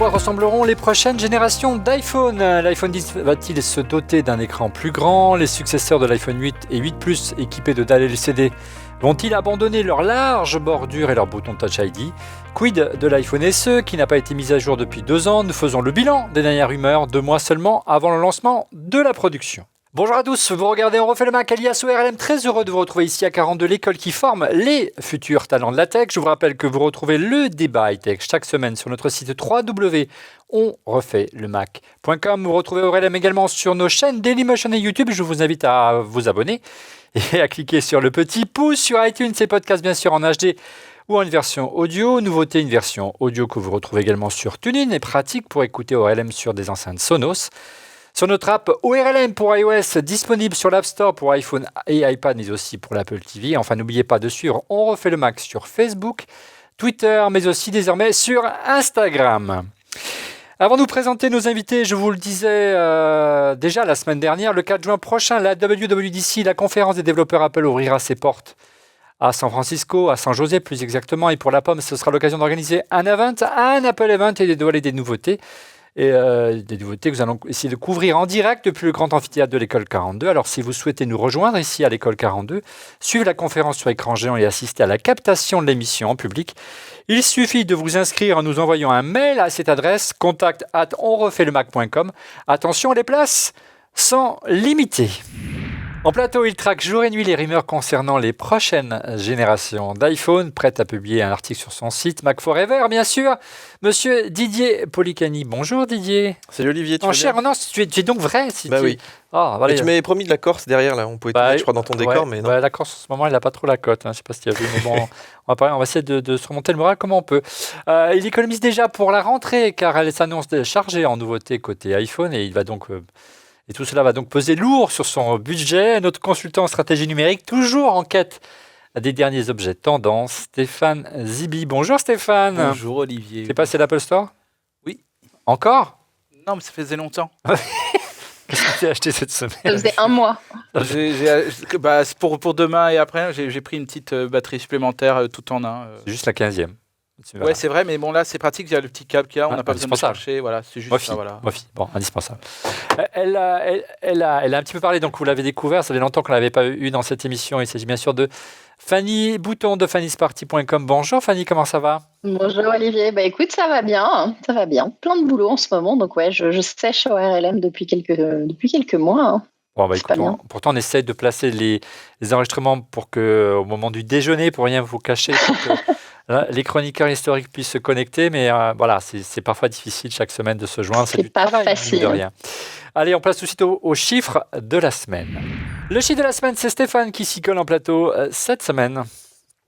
quoi ressembleront les prochaines générations d'iPhone ? L'iPhone 10 va-t-il se doter d'un écran plus grand ? Les successeurs de l'iPhone 8 et 8 Plus équipés de dalles LCD vont-ils abandonner leur large bordure et leur bouton Touch ID ? Quid de l'iPhone SE qui n'a pas été mis à jour depuis 2 ans ? Nous faisons le bilan des dernières rumeurs 2 mois seulement avant le lancement de la production. Bonjour à tous, vous regardez On refait le Mac alias ORLM, très heureux de vous retrouver ici à 42, l'école qui forme les futurs talents de la tech. Je vous rappelle que vous retrouvez le débat high-tech chaque semaine sur notre site www.onrefaitlemacom. Vous retrouvez ORLM également sur nos chaînes Dailymotion et YouTube. Je vous invite à vous abonner et à cliquer sur le petit pouce sur iTunes et podcasts bien sûr en HD ou en une version audio. Nouveauté, une version audio que vous retrouvez également sur TuneIn et pratique pour écouter ORLM sur des enceintes Sonos. Sur notre app ORLM pour iOS, disponible sur l'App Store pour iPhone et iPad, mais aussi pour l'Apple TV. Enfin, n'oubliez pas de suivre On refait le Mac sur Facebook, Twitter, mais aussi désormais sur Instagram. Avant de vous présenter nos invités, je vous le disais déjà la semaine dernière, le 4 juin prochain, la WWDC, la conférence des développeurs Apple, ouvrira ses portes à San Francisco, à San José plus exactement. Et pour la pomme, ce sera l'occasion d'organiser un Apple Event et de dévoiler des nouveautés. Et des nouveautés que nous allons essayer de couvrir en direct depuis le grand amphithéâtre de l'école 42. Alors si vous souhaitez nous rejoindre ici à l'école 42, suivre la conférence sur écran géant et assister à la captation de l'émission en public, il suffit de vous inscrire en nous envoyant un mail à cette adresse contact@onrefaitlemacom. Attention, les places sont limitées. En plateau, il traque jour et nuit les rumeurs concernant les prochaines générations d'iPhone, prêt à publier un article sur son site Mac Forever, bien sûr. Monsieur Didier Policani. Bonjour Didier. Salut Olivier, tu En vas chair, bien ? non, tu es donc vrai si Bah tu... oui. Ah, voilà. Tu m'avais promis de la Corse derrière, là. On pouvait te mettre, je crois, dans ton décor, mais non. La Corse, en ce moment, elle n'a pas trop la cote. Je ne sais pas si tu as vu, mais bon, on va essayer de se remonter le moral comme on peut. Il économise déjà pour la rentrée, car elle s'annonce chargée en nouveautés côté iPhone, et il va donc... Et tout cela va donc peser lourd sur son budget. Notre consultant en stratégie numérique, toujours en quête des derniers objets tendance, Stéphane Zibi. Bonjour Stéphane. Bonjour Olivier. T'es passé à l'Apple Store ? Oui. Encore ? Non, mais ça faisait longtemps. Qu'est-ce que tu as acheté cette semaine ? Ça faisait un mois. C'est pour demain et après, j'ai pris une petite batterie supplémentaire tout en un. C'est juste la 15e. Ouais, c'est vrai, mais bon, là, c'est pratique, il y a le petit câble qu'il y a, on n'a pas besoin de chercher. Voilà, c'est juste ça, voilà. Bon, indispensable. Elle a un petit peu parlé, donc vous l'avez découvert, ça fait longtemps qu'on ne l'avait pas eu dans cette émission. Il s'agit bien sûr de Fanny Bouton de fannysparty.com. Bonjour Fanny, comment ça va ? Bonjour Olivier, écoute, ça va bien. Plein de boulot en ce moment, donc ouais, je sèche ORLM depuis quelques mois. Hein. Bon, écoute, pourtant on essaye de placer les enregistrements pour que, au moment du déjeuner, pour rien vous cacher, pour que les chroniqueurs historiques puissent se connecter, mais voilà, c'est parfois difficile chaque semaine de se joindre. C'est pas facile. De rien. Allez, on passe tout de suite au chiffre de la semaine. Le chiffre de la semaine, c'est Stéphane qui s'y colle en plateau cette semaine.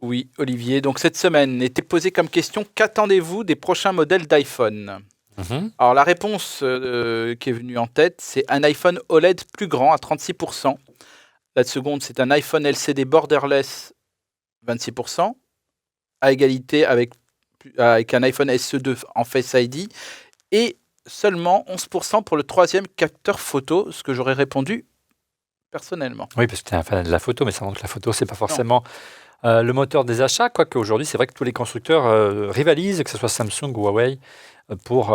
Oui, Olivier. Donc cette semaine était posée comme question, qu'attendez-vous des prochains modèles d'iPhone ? Alors la réponse qui est venue en tête, c'est un iPhone OLED plus grand à 36%. La seconde, c'est un iPhone LCD borderless 26%. À égalité avec un iPhone SE2 en Face ID. Et seulement 11% pour le troisième capteur photo, ce que j'aurais répondu personnellement. Oui, parce que tu es un fan de la photo, mais ça montre que la photo, c'est pas forcément le moteur des achats, quoique aujourd'hui, c'est vrai que tous les constructeurs rivalisent, que ce soit Samsung ou Huawei, pour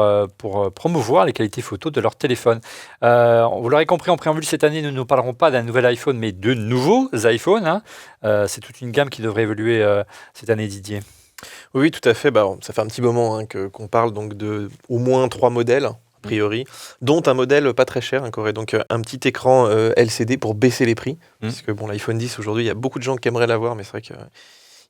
promouvoir les qualités photo de leur téléphone. Vous l'aurez compris en préambule, cette année, nous ne parlerons pas d'un nouvel iPhone, mais de nouveaux iPhones. C'est toute une gamme qui devrait évoluer cette année, Didier. Oui, tout à fait. Ça fait un petit moment qu'on parle donc de au moins 3 modèles, a priori, dont un modèle pas très cher, qui aurait donc un petit écran LCD pour baisser les prix. Parce que l'iPhone 10, aujourd'hui, il y a beaucoup de gens qui aimeraient l'avoir, mais c'est vrai que...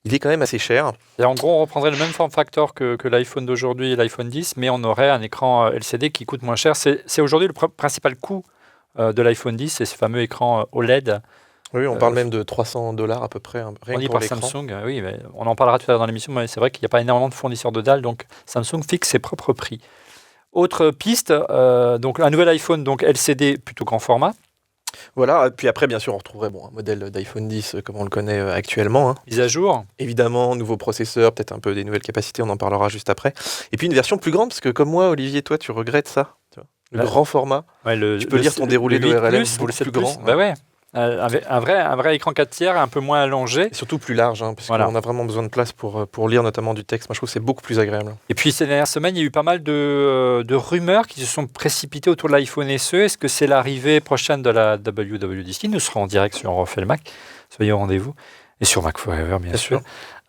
il est quand même assez cher. Et en gros, on reprendrait le même form factor que l'iPhone d'aujourd'hui et l'iPhone 10, mais on aurait un écran LCD qui coûte moins cher. C'est aujourd'hui le principal coût de l'iPhone 10, c'est ce fameux écran OLED. Oui, on parle même de $300 à peu près. Rien on dit pour par l'écran. Samsung, oui, mais on en parlera tout à l'heure dans l'émission, mais c'est vrai qu'il n'y a pas énormément de fournisseurs de dalles, donc Samsung fixe ses propres prix. Autre piste, donc un nouvel iPhone donc LCD plutôt grand format. Voilà, puis après, bien sûr, on retrouverait un modèle d'iPhone 10 comme on le connaît actuellement. Mise à jour. Évidemment, nouveau processeur, peut-être un peu des nouvelles capacités, on en parlera juste après. Et puis une version plus grande, parce que comme moi, Olivier, toi, tu regrettes ça. Tu vois, le grand format. Ouais, tu peux lire ton déroulé de ORLM, vous le plus grand. Bah ouais. avec un vrai écran 4 tiers, un peu moins allongé. Et surtout plus large, parce Voilà. qu'on a vraiment besoin de place pour lire notamment du texte. Moi, je trouve que c'est beaucoup plus agréable. Et puis ces dernières semaines, il y a eu pas mal de rumeurs qui se sont précipitées autour de l'iPhone SE. Est-ce que c'est l'arrivée prochaine de la WWDC? Nous serons en direct sur On refait le Mac. Soyez au rendez-vous. Et sur Mac Forever, bien sûr.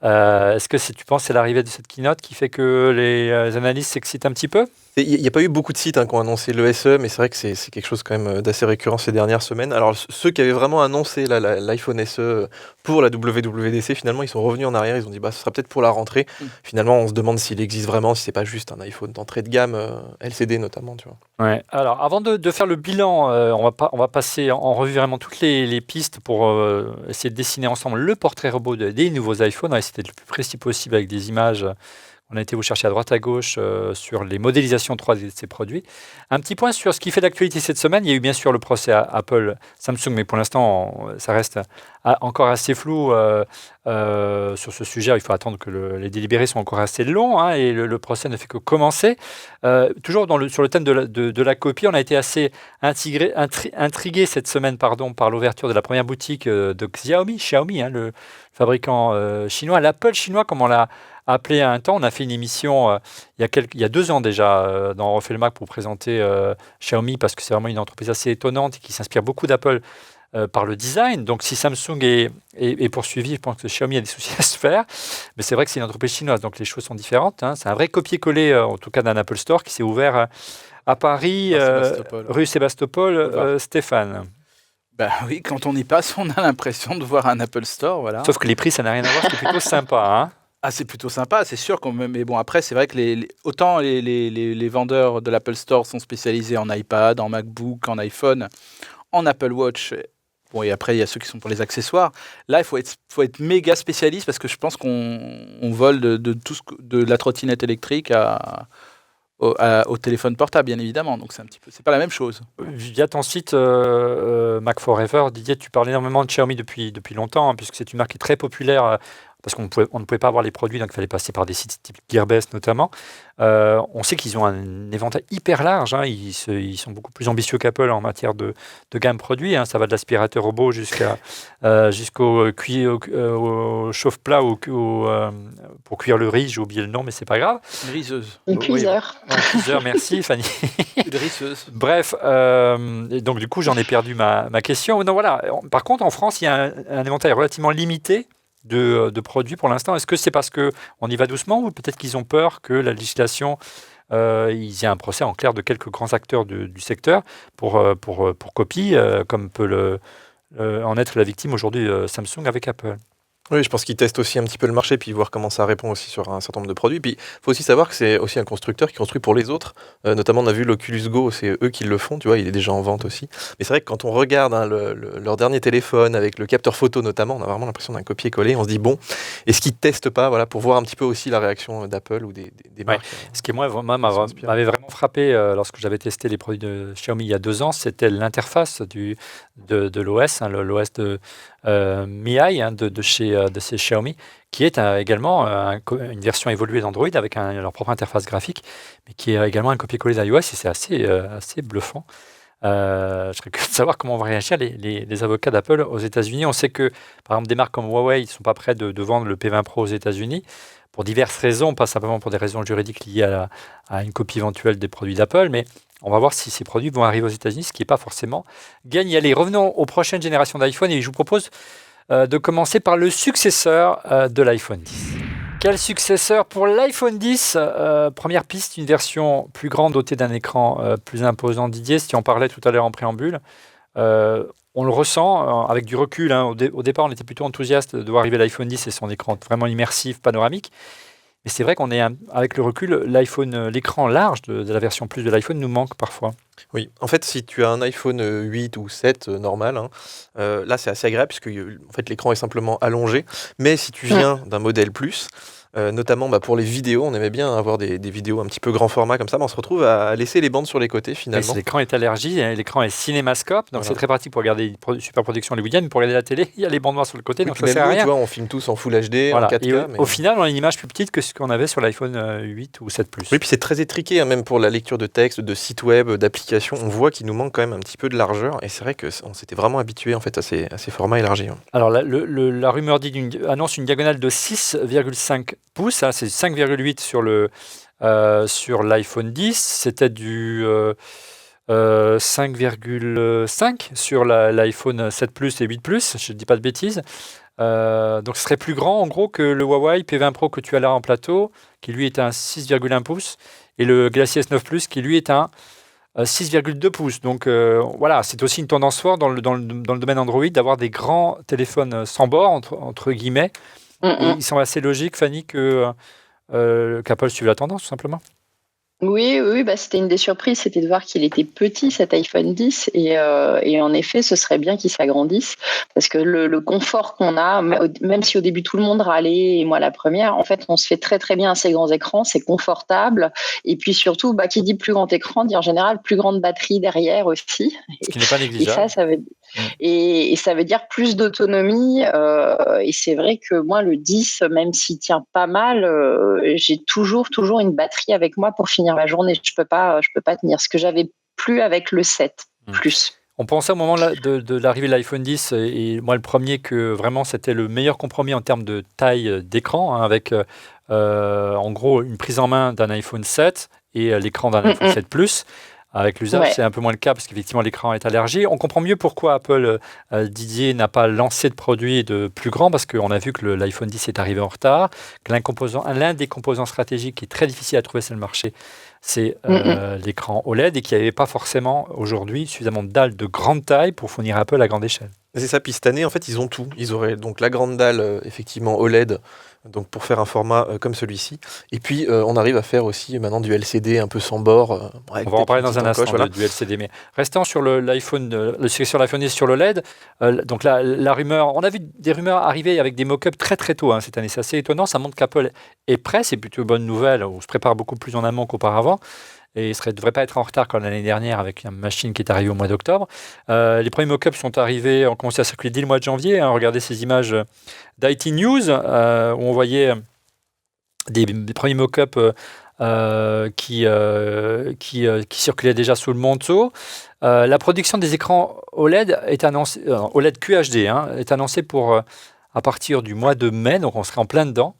Est-ce que tu penses que c'est l'arrivée de cette keynote qui fait que les analystes s'excitent un petit peu? Il n'y a pas eu beaucoup de sites qui ont annoncé le SE, mais c'est vrai que c'est quelque chose quand même d'assez récurrent ces dernières semaines. Alors ceux qui avaient vraiment annoncé l'iPhone SE pour la WWDC, finalement, ils sont revenus en arrière. Ils ont dit ce sera peut-être pour la rentrée. Finalement, on se demande s'il existe vraiment, si c'est pas juste un iPhone d'entrée de gamme, LCD notamment. Tu vois. Ouais. Alors, avant de faire le bilan, on va passer en revue vraiment toutes les pistes pour essayer de dessiner ensemble le portrait robot des nouveaux iPhones. On va essayer d'être le plus précis possible avec des images. On a été vous chercher à droite à gauche sur les modélisations 3D de ces produits. Un petit point sur ce qui fait l'actualité cette semaine. Il y a eu bien sûr le procès à Apple, Samsung, mais pour l'instant, ça reste encore assez flou sur ce sujet. Il faut attendre que les délibérés sont encore assez longs et le procès ne fait que commencer. Toujours sur le thème de la copie, on a été assez intrigué cette semaine par l'ouverture de la première boutique de Xiaomi, le fabricant chinois, l'Apple chinois comme on l'a appelé à un temps. On a fait une émission il y a 2 ans déjà dans On refait le Mac pour présenter Xiaomi parce que c'est vraiment une entreprise assez étonnante et qui s'inspire beaucoup d'Apple par le design. Donc si Samsung est poursuivi, je pense que Xiaomi a des soucis à se faire. Mais c'est vrai que c'est une entreprise chinoise, donc les choses sont différentes. C'est un vrai copier-coller, en tout cas d'un Apple Store qui s'est ouvert à Paris, rue Sébastopol, Stéphane. Bah oui, quand on y passe, on a l'impression de voir un Apple Store, voilà. Sauf que les prix, ça n'a rien à voir, c'est plutôt sympa. Ah, c'est plutôt sympa, c'est sûr. Mais bon, après, c'est vrai que autant les vendeurs de l'Apple Store sont spécialisés en iPad, en MacBook, en iPhone, en Apple Watch. Bon, et après, il y a ceux qui sont pour les accessoires. Là, il faut être méga spécialiste parce que je pense qu'on vole de la trottinette électrique au téléphone portable, bien évidemment. Donc, c'est pas la même chose. Via ton site Mac Forever, Didier, tu parles énormément de Xiaomi depuis longtemps, puisque c'est une marque qui est très populaire. Parce qu'on ne pouvait pas avoir les produits, donc il fallait passer par des sites type Gearbest notamment. On sait qu'ils ont un éventail hyper large. Ils sont beaucoup plus ambitieux qu'Apple en matière de gamme produit. Ça va de l'aspirateur robot jusqu'au au chauffe-plat pour cuire le riz. J'ai oublié le nom, mais c'est pas grave. Une riseuse. Une cuiseur. Un cuiseur, merci Fanny. Une risseuse. Bref, et donc du coup j'en ai perdu ma question. Non, voilà. Par contre, en France, il y a un éventail relativement limité de produits pour l'instant. Est-ce que c'est parce qu'on y va doucement ou peut-être qu'ils ont peur que la législation, il y ait un procès en clair de quelques grands acteurs du secteur pour copie, comme peut en être la victime aujourd'hui Samsung avec Apple? Oui, je pense qu'ils testent aussi un petit peu le marché, puis voir comment ça répond aussi sur un certain nombre de produits. Puis il faut aussi savoir que c'est aussi un constructeur qui construit pour les autres. Notamment, on a vu l'Oculus Go, c'est eux qui le font, tu vois, il est déjà en vente aussi. Mais c'est vrai que quand on regarde leur dernier téléphone, avec le capteur photo notamment, on a vraiment l'impression d'un copier-coller. On se dit, bon, est-ce qu'ils ne testent pas, voilà, pour voir un petit peu aussi la réaction d'Apple ou des marques. Ce qui, moi, m'avait vraiment frappé lorsque j'avais testé les produits de Xiaomi il y a 2 ans, c'était l'interface de l'OS, l'OS de MIUI de chez Xiaomi, qui est également une version évoluée d'Android avec leur propre interface graphique, mais qui est également un copier-coller d'iOS, et c'est assez bluffant. Je serais curieux de savoir comment vont réagir les avocats d'Apple aux États-Unis. On sait que, par exemple, des marques comme Huawei ne sont pas prêts de vendre le P20 Pro aux États-Unis pour diverses raisons, pas simplement pour des raisons juridiques liées à une copie éventuelle des produits d'Apple, mais on va voir si ces produits vont arriver aux États-Unis, ce qui n'est pas forcément gagné. Allez, revenons aux prochaines générations d'iPhone et je vous propose de commencer par le successeur de l'iPhone 10. Quel successeur pour l'iPhone 10? Première piste, une version plus grande dotée d'un écran plus imposant. Didier, si tu en parlais tout à l'heure en préambule, on le ressent avec du recul. Au départ, on était plutôt enthousiaste de voir arriver l'iPhone 10 et son écran vraiment immersif, panoramique. Mais c'est vrai qu'on est, avec le recul, l'écran large de la version plus de l'iPhone nous manque parfois. Oui, en fait, si tu as un iPhone 8 ou 7 normal, là c'est assez agréable puisque en fait, l'écran est simplement allongé. Mais si tu viens d'un modèle plus, notamment pour les vidéos. On aimait bien avoir des vidéos un petit peu grand format comme ça, mais on se retrouve à laisser les bandes sur les côtés finalement. L'écran est allergie, hein, l'écran est cinémascope, donc c'est très pratique pour regarder une super production hollywoodienne, mais pour regarder la télé, il y a les bandes noires sur le côté, donc ça sert à rien. Tu vois, on filme tous en Full HD, en 4K. Et au final, on a une image plus petite que ce qu'on avait sur l'iPhone 8 ou 7 Plus. Oui, puis c'est très étriqué, hein, même pour la lecture de texte, de sites web, d'applications. On voit qu'il nous manque quand même un petit peu de largeur, et c'est vrai qu'on s'était vraiment habitué en fait à ces formats élargis. Hein. Alors la rumeur annonce une diagonale de 6,5 pouces, hein, c'est 5,8 sur l'iPhone 10, c'était du 5,5 sur l'iPhone 7 Plus et 8 Plus, je ne dis pas de bêtises. Donc ce serait plus grand en gros que le Huawei P20 Pro que tu as là en plateau, qui lui est un 6,1 pouces, et le Galaxy S9 Plus qui lui est un 6,2 pouces. Donc voilà, c'est aussi une tendance forte dans le domaine Android d'avoir des grands téléphones sans bord, entre guillemets. Il semble assez logique, Fanny, qu'Apple suive la tendance, tout simplement. Oui, c'était une des surprises, c'était de voir qu'il était petit, cet iPhone 10, et en effet, ce serait bien qu'il s'agrandisse, parce que le confort qu'on a, même si au début tout le monde râlait, et moi la première, en fait, on se fait très très bien à ces grands écrans, c'est confortable, et puis surtout, qui dit plus grand écran, dit en général plus grande batterie derrière aussi. Ce qui n'est pas négligeable. Et ça veut dire plus d'autonomie, et c'est vrai que moi, le 10, même s'il tient pas mal, j'ai toujours une batterie avec moi pour finir la journée. Je peux pas tenir. Ce que j'avais plus avec le 7 Plus. On pensait au moment de l'arrivée de l'iPhone 10, et moi le premier, que vraiment c'était le meilleur compromis en termes de taille d'écran, hein, avec en gros une prise en main d'un iPhone 7 et l'écran d'un iPhone 7 Plus. Avec l'usage, c'est un peu moins le cas parce qu'effectivement l'écran est allergique. On comprend mieux pourquoi Apple, Didier, n'a pas lancé de produit de plus grand, parce qu'on a vu que l'iPhone 10 est arrivé en retard, que l'un des composants stratégiques qui est très difficile à trouver sur le marché, c'est l'écran OLED, et qu'il n'y avait pas forcément aujourd'hui suffisamment de dalles de grande taille pour fournir Apple à grande échelle. C'est ça, puis cette année, en fait, ils ont tout. Ils auraient donc la grande dalle, effectivement, OLED, donc pour faire un format comme celui-ci. Et puis, on arrive à faire aussi maintenant du LCD un peu sans bord. On va en parler dans un instant du LCD. Mais restant sur l'iPhone, sur l'iPhone 10 sur l'OLED, donc la rumeur, on a vu des rumeurs arriver avec des mock-ups très très tôt cette année. C'est assez étonnant. Ça montre qu'Apple est prêt. C'est plutôt une bonne nouvelle. On se prépare beaucoup plus en amont qu'auparavant. Et il ne devrait pas être en retard comme l'année dernière avec une machine qui est arrivée au mois d'octobre. Les premiers mock-ups sont arrivés, ont commencé à circuler dès le mois de janvier. Regardez ces images d'IT News, où on voyait des premiers mock-ups qui circulaient déjà sous le manteau. La production des écrans OLED est annoncée, OLED QHD, est annoncée pour à partir du mois de mai, donc on serait en plein dedans.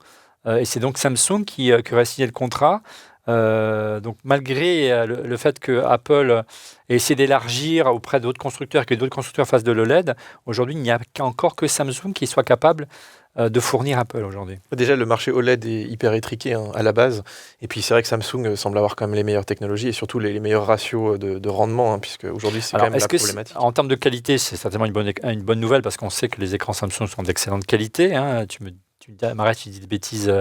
Et c'est donc Samsung qui aurait signé le contrat. Donc malgré le fait que Apple ait essayé d'élargir auprès d'autres constructeurs, que d'autres constructeurs fassent de l'OLED, aujourd'hui il n'y a encore que Samsung qui soit capable de fournir Apple aujourd'hui. Déjà, le marché OLED est hyper étriqué à la base, et puis c'est vrai que Samsung semble avoir quand même les meilleures technologies et surtout les meilleurs ratios de rendement, puisque aujourd'hui c'est quand même la problématique. En termes de qualité, c'est certainement une bonne nouvelle, parce qu'on sait que les écrans Samsung sont d'excellente qualité. Tu m'arrêtes, tu dis des bêtises,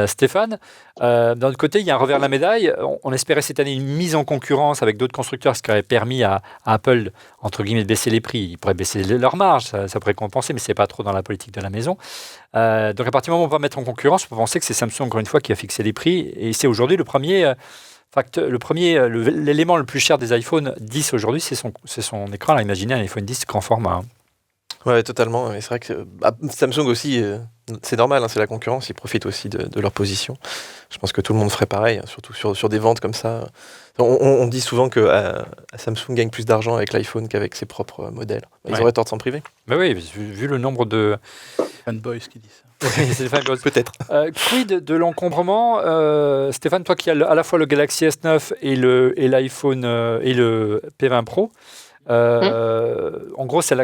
Stéphane. D'un autre côté, il y a un revers de la médaille. On espérait cette année une mise en concurrence avec d'autres constructeurs, ce qui aurait permis à Apple, entre guillemets, de baisser les prix. Ils pourraient baisser leur marge, ça pourrait compenser, mais ce n'est pas trop dans la politique de la maison. Donc à partir du moment où on va mettre en concurrence, on peut penser que c'est Samsung, encore une fois, qui a fixé les prix. Et c'est aujourd'hui l'élément le plus cher des iPhone 10 aujourd'hui, c'est son écran. Là, imaginez un iPhone 10 grand format. Ouais, totalement. Et c'est vrai que Samsung aussi, c'est normal, c'est la concurrence, ils profitent aussi de leur position. Je pense que tout le monde ferait pareil, surtout sur des ventes comme ça. On dit souvent que Samsung gagne plus d'argent avec l'iPhone qu'avec ses propres modèles. Ils auraient tort de s'en priver. Mais oui, vu le nombre de fanboys qui disent ça. C'est peut-être. Quid de l'encombrement, Stéphane, toi qui as à la fois le Galaxy S9 et l'iPhone et le P20 Pro, en gros, c'est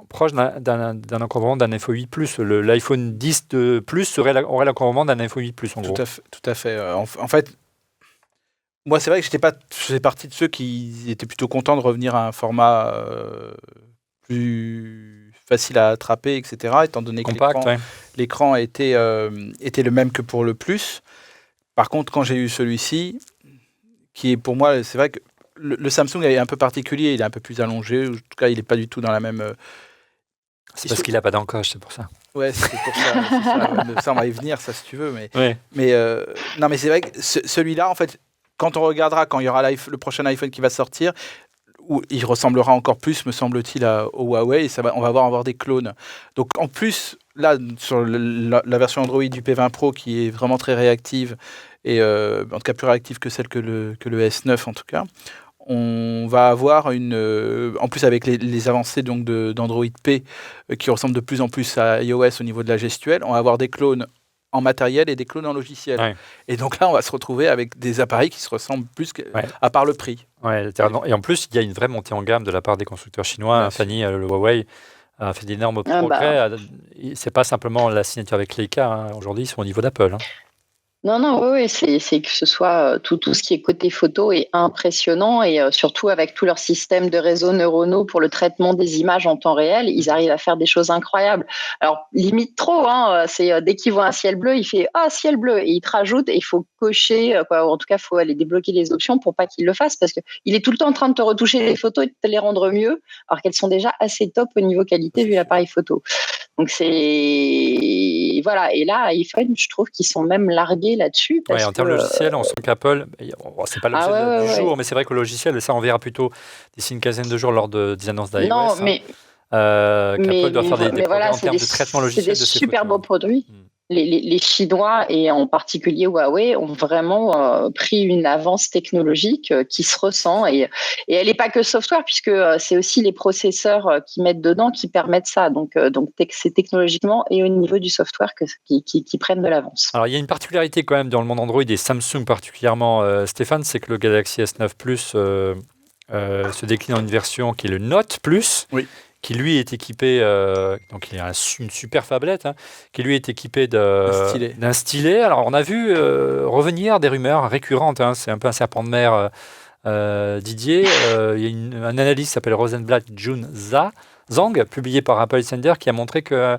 proche d'un encombrement d'un iPhone 8 Plus. L'iPhone 10 de Plus aurait l'encombrement d'un iPhone 8 Plus, en gros. Tout à fait. En fait, moi, c'est vrai que je faisais partie de ceux qui étaient plutôt contents de revenir à un format plus facile à attraper, etc., étant donné compact, que l'écran était le même que pour le Plus. Par contre, quand j'ai eu celui-ci, qui est pour moi, c'est vrai que le Samsung est un peu particulier, il est un peu plus allongé, en tout cas il n'est pas du tout dans la même C'est parce qu'il n'a pas d'encoche, c'est pour ça. Ouais, c'est pour ça. C'est ça, ouais. Ça, on va y venir, ça, si tu veux. Ouais. Mais non, mais c'est vrai que celui-là, en fait, quand on regardera, quand il y aura le prochain iPhone qui va sortir, où il ressemblera encore plus, me semble-t-il, au Huawei, et on va avoir des clones. Donc, en plus, là, sur la version Android du P20 Pro, qui est vraiment très réactive, et en tout cas plus réactive que celle que le S9, en tout cas, on va avoir en plus avec les avancées donc d'Android P qui ressemblent de plus en plus à iOS au niveau de la gestuelle, on va avoir des clones en matériel et des clones en logiciel. Ouais. Et donc là, on va se retrouver avec des appareils qui se ressemblent plus à part le prix. Ouais, et en plus, il y a une vraie montée en gamme de la part des constructeurs chinois. Fanny, le Huawei a fait d'énormes progrès. C'est pas simplement la signature avec Leica. Hein. Aujourd'hui, ils sont au niveau d'Apple. Hein. Non, oui, c'est que ce soit tout ce qui est côté photo est impressionnant et surtout avec tout leur système de réseaux neuronaux pour le traitement des images en temps réel, ils arrivent à faire des choses incroyables. Alors, limite trop, hein, c'est dès qu'il voit un ciel bleu, il fait « Ah, ciel bleu !» et il te rajoute et il faut cocher, ou en tout cas, il faut aller débloquer les options pour pas qu'il le fasse parce qu'il est tout le temps en train de te retoucher les photos et de te les rendre mieux alors qu'elles sont déjà assez top au niveau qualité vu l'appareil photo. Donc voilà, et là iPhone, je trouve qu'ils sont même largués là-dessus. Ouais, en termes logiciels, on sent qu'Apple, c'est pas l'objet du jour, mais c'est vrai que le logiciel, ça on verra plutôt d'ici une quinzaine de jours lors des annonces d'iOS. Non, mais qu'Apple doit faire des progrès en termes de traitement logiciel de ses photos. C'est des super beaux produits. Les Chinois et en particulier Huawei ont vraiment pris une avance technologique qui se ressent et elle n'est pas que software puisque c'est aussi les processeurs qui mettent dedans qui permettent ça. Donc c'est technologiquement et au niveau du software qui prennent de l'avance. Alors il y a une particularité quand même dans le monde Android et Samsung particulièrement, Stéphane, c'est que le Galaxy S9 Plus se décline en une version qui est le Note Plus. Oui. Qui lui est équipé, donc il a une super phablette, hein, qui lui est équipé d'un stylet. Alors on a vu revenir des rumeurs récurrentes, hein, c'est un peu un serpent de mer Didier. Il y a un analyste qui s'appelle Rosenblatt Jun Zhang, publié par Apple Insider, qui a montré que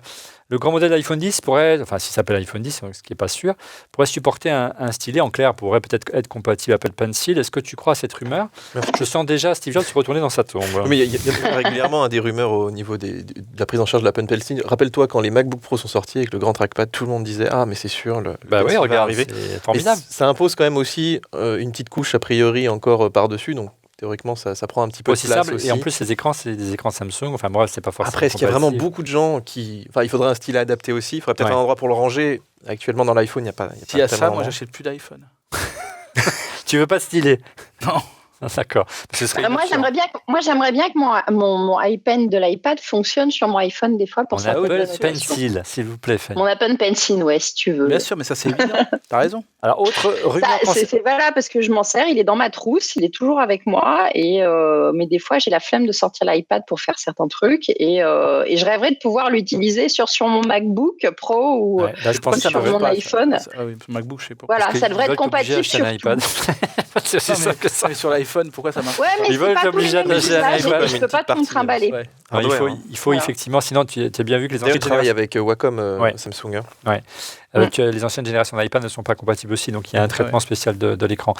le grand modèle d'iPhone 10 pourrait, enfin s'il s'appelle iPhone 10, ce qui n'est pas sûr, pourrait supporter un stylet, en clair, pourrait peut-être être compatible Apple Pencil. Est-ce que tu crois à cette rumeur ? Je sens déjà Steve Jobs se retourner dans sa tombe. Mais il y a régulièrement des rumeurs au niveau de la prise en charge de l'Apple Pencil. Rappelle-toi quand les MacBook Pro sont sortis avec le grand trackpad, tout le monde disait « Ah, mais c'est sûr, le oui, regarde, va arriver ». C'est formidable. Ça impose quand même aussi une petite couche a priori encore par-dessus, donc théoriquement, ça prend un petit peu de place aussi. Et en plus, ces écrans, c'est des écrans Samsung. Enfin, bref, c'est pas forcément. Après, est-ce qu'il y a vraiment beaucoup de gens qui. Enfin, il faudrait un stylet adapté aussi. Il faudrait peut-être un endroit pour le ranger. Actuellement, dans l'iPhone, il n'y a pas. S'il y a ça, moi, j'achète plus d'iPhone. Tu veux pas de stylet ? Non. D'accord. Moi, j'aimerais bien que mon iPen de l'iPad fonctionne sur mon iPhone des fois pour ça. Mon Apple Pencil, s'il vous plaît, Fanny. Mon Apple Pencil, ouais, si tu veux. Bien sûr, mais ça, c'est évident. T'as raison. Alors, autre rumeur. C'est valable parce que je m'en sers. Il est dans ma trousse. Il est toujours avec moi. Mais des fois, j'ai la flemme de sortir l'iPad pour faire certains trucs. Et je rêverais de pouvoir l'utiliser sur mon MacBook Pro ou là, je pense sur mon iPhone. Ah oui, MacBook, je sais pas. Voilà, ça devrait être compatible sur iPad. C'est aussi simple que ça. Mais sur l'iPhone, pourquoi ça marche pas ? Ouais, mais ils veulent t'obliger d'acheter un iPad. Je peux pas te trimballer. Il faut effectivement, sinon tu as bien vu que les anciennes générations avec Wacom Samsung. Les anciennes générations d'iPad ne sont pas compatibles aussi, donc il y a un traitement spécial de l'écran.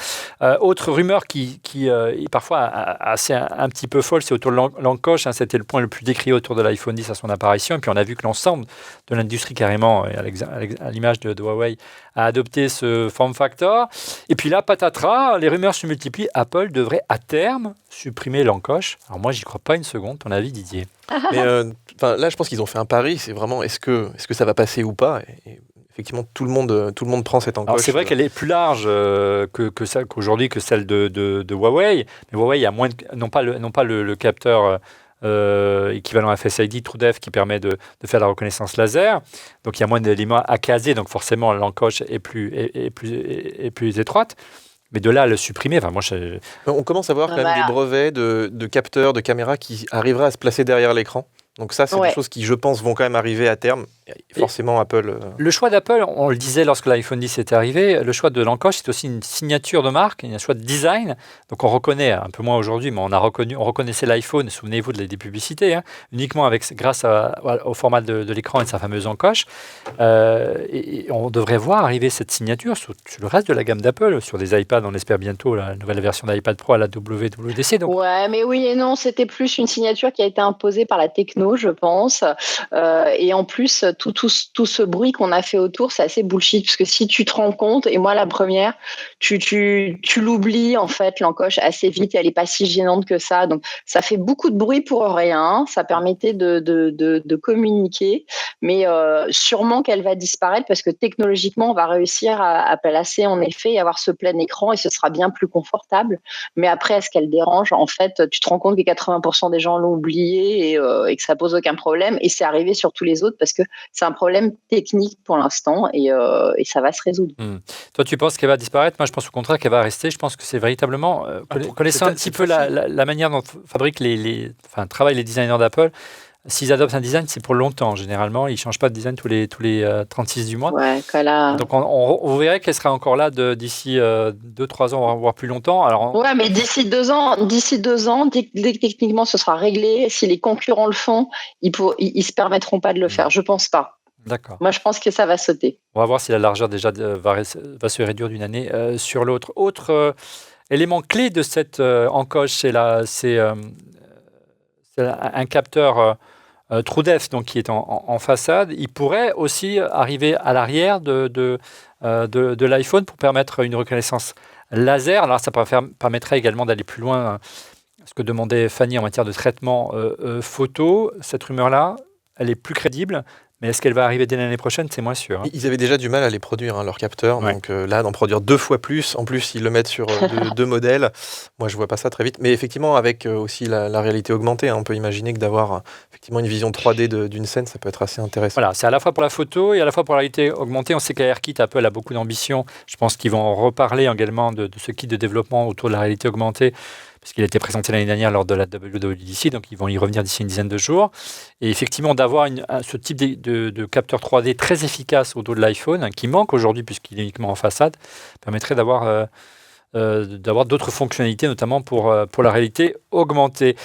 Autre rumeur qui est parfois assez un petit peu folle, c'est autour de l'encoche. C'était le point le plus décrié autour de l'iPhone 10 à son apparition. Et puis on a vu que l'ensemble de l'industrie carrément, à l'image de Huawei, a adopté ce form factor. Et puis là, patatras, les rumeurs se multiplient. Apple devrait à terme supprimer l'encoche. Alors moi, j'y crois pas une seconde. Ton avis, Didier ? Mais là, je pense qu'ils ont fait un pari. C'est vraiment est-ce que ça va passer ou pas ? Et effectivement, tout le monde prend cette encoche. Alors c'est vrai qu'elle est plus large qu'aujourd'hui que celle de Huawei. Mais Huawei a non pas le capteur équivalent Face ID TrueDepth qui permet de faire la reconnaissance laser. Donc il y a moins d'éléments à caser. Donc forcément, l'encoche est plus étroite. Mais de là à le supprimer, on commence à voir quand même des brevets de capteurs, de caméras qui arriveraient à se placer derrière l'écran. Donc ça, c'est des choses qui, je pense, vont quand même arriver à terme. Forcément, Apple. Le choix d'Apple, on le disait lorsque l'iPhone 10 était arrivé, le choix de l'encoche, c'est aussi une signature de marque, un choix de design. Donc on reconnaît, un peu moins aujourd'hui, mais on reconnaissait l'iPhone, souvenez-vous des publicités, uniquement grâce au format de l'écran et de sa fameuse encoche. Et on devrait voir arriver cette signature sur le reste de la gamme d'Apple, sur des iPads, on espère bientôt la nouvelle version d'iPad Pro à la WWDC. Donc... Ouais, mais oui et non, c'était plus une signature qui a été imposée par la techno, je pense. Et en plus, tout ce bruit qu'on a fait autour, c'est assez bullshit, parce que si tu te rends compte, et moi la première, tu l'oublies en fait, l'encoche assez vite, et elle n'est pas si gênante que ça. Donc ça fait beaucoup de bruit pour rien, ça permettait de communiquer, mais sûrement qu'elle va disparaître, parce que technologiquement, on va réussir à placer en effet et avoir ce plein écran, et ce sera bien plus confortable. Mais après, est-ce qu'elle dérange? En fait, tu te rends compte que 80% des gens l'ont oublié et que ça pose aucun problème. Et c'est arrivé sur tous les autres parce que c'est un problème technique pour l'instant et ça va se résoudre. Toi, tu penses qu'elle va disparaître? Moi, je pense au contraire qu'elle va rester. Je pense que c'est véritablement, connaissant un petit peu la manière dont travaillent les designers d'Apple, s'ils adoptent un design, c'est pour longtemps. Généralement, ils ne changent pas de design tous les 36 du mois. Ouais, voilà. Donc, on verrait qu'elle sera encore là d'ici 2-3 ans, voire plus longtemps. Alors, ouais, mais d'ici 2 ans, dès que techniquement ce sera réglé, si les concurrents le font, ils se permettront pas de le faire. Je pense pas. D'accord. Moi, je pense que ça va sauter. On va voir si la largeur déjà va se réduire d'une année sur l'autre. Autre élément clé de cette encoche, c'est un capteur TrueDepth, donc qui est en façade. Il pourrait aussi arriver à l'arrière de l'iPhone pour permettre une reconnaissance laser. Alors ça permettrait également d'aller plus loin, ce que demandait Fanny en matière de traitement photo. Cette rumeur-là, elle est plus crédible. Mais est-ce qu'elle va arriver dès l'année prochaine? C'est moins sûr. Ils avaient déjà du mal à les produire, leurs capteurs. Ouais. Donc là, d'en produire 2 fois plus. En plus, ils le mettent sur deux modèles. Moi, je vois pas ça très vite. Mais effectivement, avec aussi la réalité augmentée, on peut imaginer que d'avoir effectivement une vision 3D d'une scène, ça peut être assez intéressant. Voilà, c'est à la fois pour la photo et à la fois pour la réalité augmentée. On sait qu'ARKit, Apple a beaucoup d'ambition. Je pense qu'ils vont reparler également de ce kit de développement autour de la réalité augmentée, puisqu'il a été présenté l'année dernière lors de la WWDC, donc ils vont y revenir d'ici une dizaine de jours. Et effectivement, d'avoir ce type de capteur 3D très efficace au dos de l'iPhone, qui manque aujourd'hui puisqu'il est uniquement en façade, permettrait d'avoir d'autres fonctionnalités, notamment pour la réalité augmentée.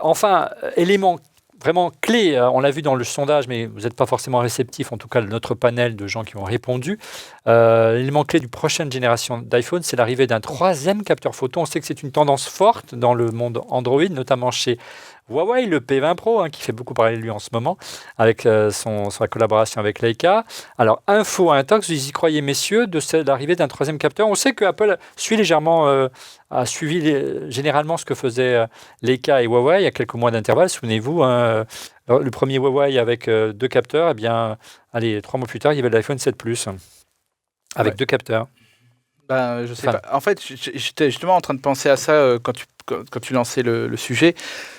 Enfin, élément vraiment clé, on l'a vu dans le sondage, mais vous n'êtes pas forcément réceptif, en tout cas notre panel de gens qui ont répondu. L'élément clé du prochaine génération d'iPhone, c'est l'arrivée d'un 3e capteur photo. On sait que c'est une tendance forte dans le monde Android, notamment chez Huawei, le P20 Pro, qui fait beaucoup parler de lui en ce moment, avec sa collaboration avec Leica. Alors, info intox, vous y croyez, messieurs, de l'arrivée d'un 3e capteur? On sait que Apple a suivi généralement ce que faisaient Leica et Huawei il y a quelques mois d'intervalle. Souvenez-vous, le premier Huawei avec 2 capteurs, 3 mois plus tard, il y avait l'iPhone 7 Plus avec 2 capteurs. Je sais pas. En fait, j'étais justement en train de penser à ça quand tu lançais le sujet.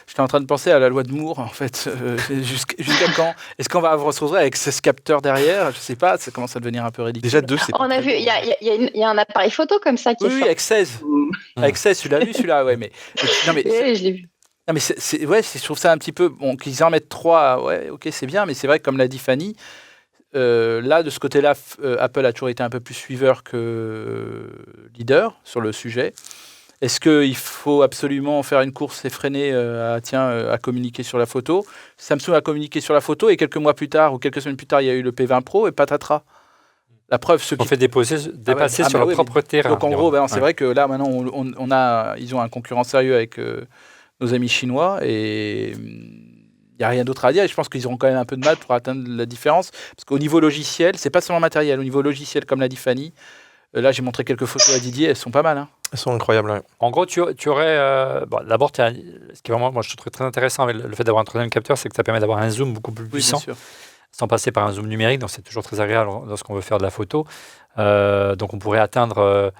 J'étais en train de penser à la loi de Moore, en fait. Jusqu'à quand? Est-ce qu'on va se retrouver avec 16 capteurs derrière? Je sais pas, ça commence à devenir un peu ridicule. Déjà 2, c'est On a vu, il y a un appareil photo comme ça qui est Oui, sorti. avec 16. Avec 16, tu l'as vu celui-là? Ouais, mais. Non, mais Oui, je l'ai vu. non, mais je trouve ça un petit peu. Bon, qu'ils en mettent 3, ouais, ok, c'est bien, mais c'est vrai que, comme l'a dit Fanny, là, de ce côté-là, Apple a toujours été un peu plus suiveur que leader sur le sujet. Est-ce qu'il faut absolument faire une course effrénée à communiquer sur la photo? Samsung a communiqué sur la photo et quelques mois plus tard ou quelques semaines plus tard, il y a eu le P20 Pro et patatras. La preuve, ceux qui fait dépasser sur leur propre terrain. Donc en gros, c'est vrai que là maintenant, ils ont un concurrent sérieux avec nos amis chinois et il n'y a rien d'autre à dire. Et je pense qu'ils auront quand même un peu de mal pour atteindre la différence, parce qu'au niveau logiciel, c'est pas seulement matériel. Au niveau logiciel, comme l'a dit Fanny, là j'ai montré quelques photos à Didier, elles sont pas mal. Elles sont incroyables. Ouais. En gros, tu aurais. D'abord, ce qui est vraiment, moi, je trouve très intéressant avec le fait d'avoir un 3e capteur, c'est que ça permet d'avoir un zoom beaucoup plus puissant. Bien sûr. Sans passer par un zoom numérique, donc c'est toujours très agréable lorsqu'on veut faire de la photo. Donc on pourrait atteindre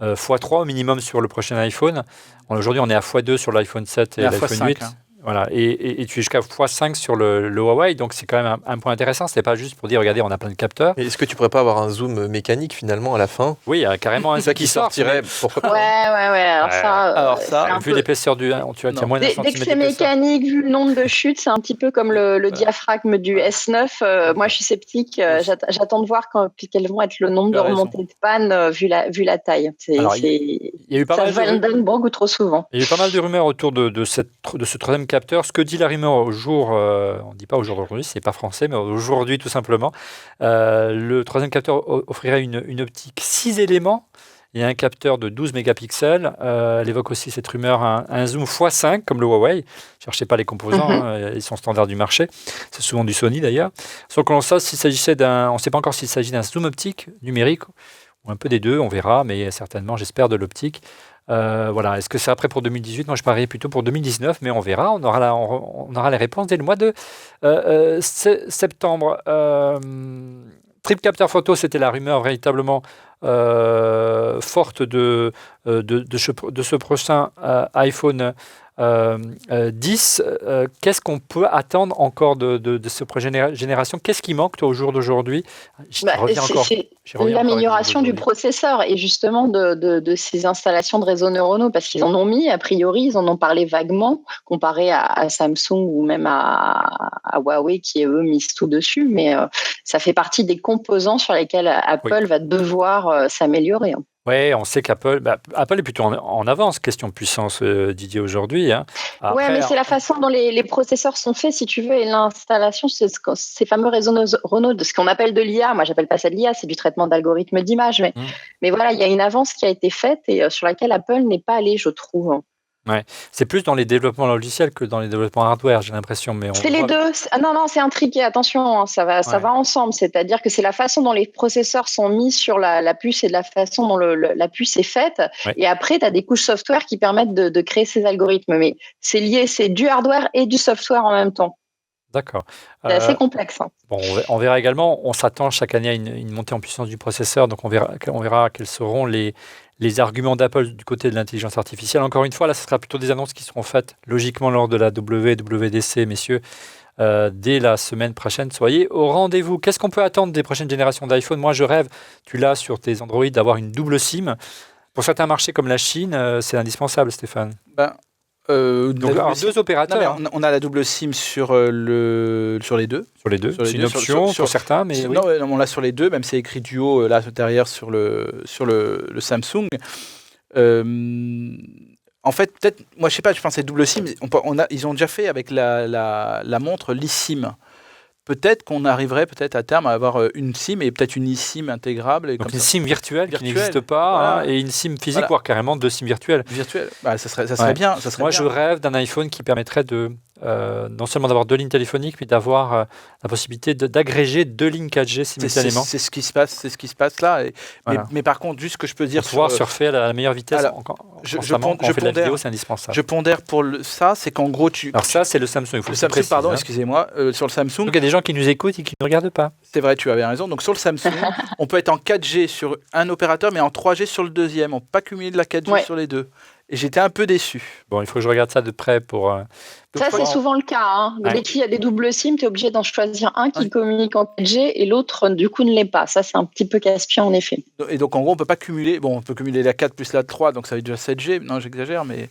x3 au minimum sur le prochain iPhone. Aujourd'hui, on est à x2 sur l'iPhone 7 et l'iPhone 8. Voilà, et tu es jusqu'à x5 sur le Huawei, donc c'est quand même un point intéressant. Ce n'est pas juste pour dire, regardez, on a plein de capteurs. Mais est-ce que tu pourrais pas avoir un zoom mécanique finalement à la fin? Oui, il y a carrément un Ça qui qui sort. sortirait, pourquoi pas? Ouais. Alors ça, c'est un Vu peu- l'épaisseur du... Tu as moins d'un Dès que centimètre c'est d'épaisseur. mécanique, vu le nombre de chutes, c'est un petit peu comme le diaphragme du S9. Moi, je suis sceptique. J'attends de voir quels vont être le nombre Tu de as raison. remontées de panne vu la taille. Alors, il y a eu pas Ça mal de... donne beaucoup trop souvent. Il y a eu pas mal de rumeurs autour de ce troisième capteur. Ce que dit la rumeur au jour, on ne dit pas au jour d'aujourd'hui, c'est pas français, mais aujourd'hui tout simplement, le troisième capteur offrirait une optique 6 éléments et un capteur de 12 mégapixels. Elle évoque aussi cette rumeur un zoom x5 comme le Huawei. Cherchez pas les composants, ils sont standards du marché. C'est souvent du Sony d'ailleurs. Sans qu'on sache s'il s'agissait on ne sait pas encore s'il s'agit d'un zoom optique numérique ou un peu des deux, on verra, mais certainement, j'espère, de l'optique. Voilà. Est-ce que c'est après pour 2018? Moi, je parie plutôt pour 2019, mais on verra. On aura les réponses dès le mois de septembre. Triple capteur photo, c'était la rumeur véritablement forte de ce prochain iPhone 10. Qu'est-ce qu'on peut attendre encore de cette prochaine génération? Qu'est-ce qui manque, toi, au jour d'aujourd'hui? C'est l'amélioration du processeur et justement de ces installations de réseaux neuronaux, parce qu'ils en ont mis, a priori, ils en ont parlé vaguement, comparé à Samsung ou même à Huawei qui, eux, misent tout dessus. Mais ça fait partie des composants sur lesquels Apple va devoir s'améliorer. Oui, on sait qu'Apple est plutôt en avance, question puissance, Didier, aujourd'hui. Hein. Oui, mais c'est la façon dont les processeurs sont faits, si tu veux, et l'installation, ces fameux réseaux neuronaux, de ce qu'on appelle de l'IA. Moi, j'appelle pas ça de l'IA, c'est du traitement d'algorithmes d'image. Mais voilà, il y a une avance qui a été faite et sur laquelle Apple n'est pas allé, je trouve. Ouais. C'est plus dans les développements logiciels que dans les développements hardware, j'ai l'impression. C'est les deux. Non, c'est intriqué. Attention, hein, ça va ensemble. C'est-à-dire que c'est la façon dont les processeurs sont mis sur la puce et de la façon dont la puce est faite. Ouais. Et après, tu as des couches software qui permettent de créer ces algorithmes. Mais c'est lié, c'est du hardware et du software en même temps. D'accord. C'est assez complexe. Hein. Bon, on verra également, on s'attend chaque année à une montée en puissance du processeur, donc on verra quels seront les arguments d'Apple du côté de l'intelligence artificielle. Encore une fois, là, ce sera plutôt des annonces qui seront faites logiquement lors de la WWDC, messieurs, dès la semaine prochaine. Soyez au rendez-vous. Qu'est-ce qu'on peut attendre des prochaines générations d'iPhone? Moi, je rêve, tu l'as sur tes Android, d'avoir une double SIM. Pour certains marchés comme la Chine, c'est indispensable, Stéphane. Donc, alors, deux opérateurs. Non, on a la double SIM sur les deux. Sur les deux. C'est une option pour certains, mais oui. Non, on l'a sur les deux, même si c'est écrit duo là derrière sur le Samsung. En fait, peut-être, moi je sais pas, je pensais double SIM. Ils ont déjà fait avec la montre l'eSIM. Peut-être qu'on arriverait à terme à avoir une SIM et peut-être une eSIM intégrable. Donc une SIM virtuelle qui n'existe pas, voilà. Et une SIM physique, voire carrément deux SIM virtuelles. Ça serait bien. Moi, je rêve d'un iPhone qui permettrait non seulement d'avoir deux lignes téléphoniques, mais d'avoir la possibilité d'agréger deux lignes 4G simultanément. C'est ce qui se passe là. Mais par contre, juste ce que je peux dire pour pouvoir surfer à la meilleure vitesse. Je fait de la vidéo, c'est indispensable. Je pondère pour ça, c'est qu'en gros Alors ça, c'est le Samsung. Il faut le Samsung, préciser, pardon, excusez-moi. Sur le Samsung. Donc il y a des gens qui nous écoutent et qui ne regardent pas. C'est vrai, tu avais raison. Donc sur le Samsung, on peut être en 4G sur un opérateur, mais en 3G sur le deuxième. On ne peut pas cumuler de la 4G sur les deux. Et j'étais un peu déçu. Bon, il faut que je regarde ça de près pour... Ça, c'est souvent le cas. Hein. Dès qu'il y a des doubles SIM, tu es obligé d'en choisir un qui communique en 4G et l'autre, du coup, ne l'est pas. Ça, c'est un petit peu casse-pied, en effet. Et donc, en gros, on ne peut pas cumuler... Bon, on peut cumuler la 4 plus la 3, donc ça va être déjà 7G. Non, j'exagère, mais...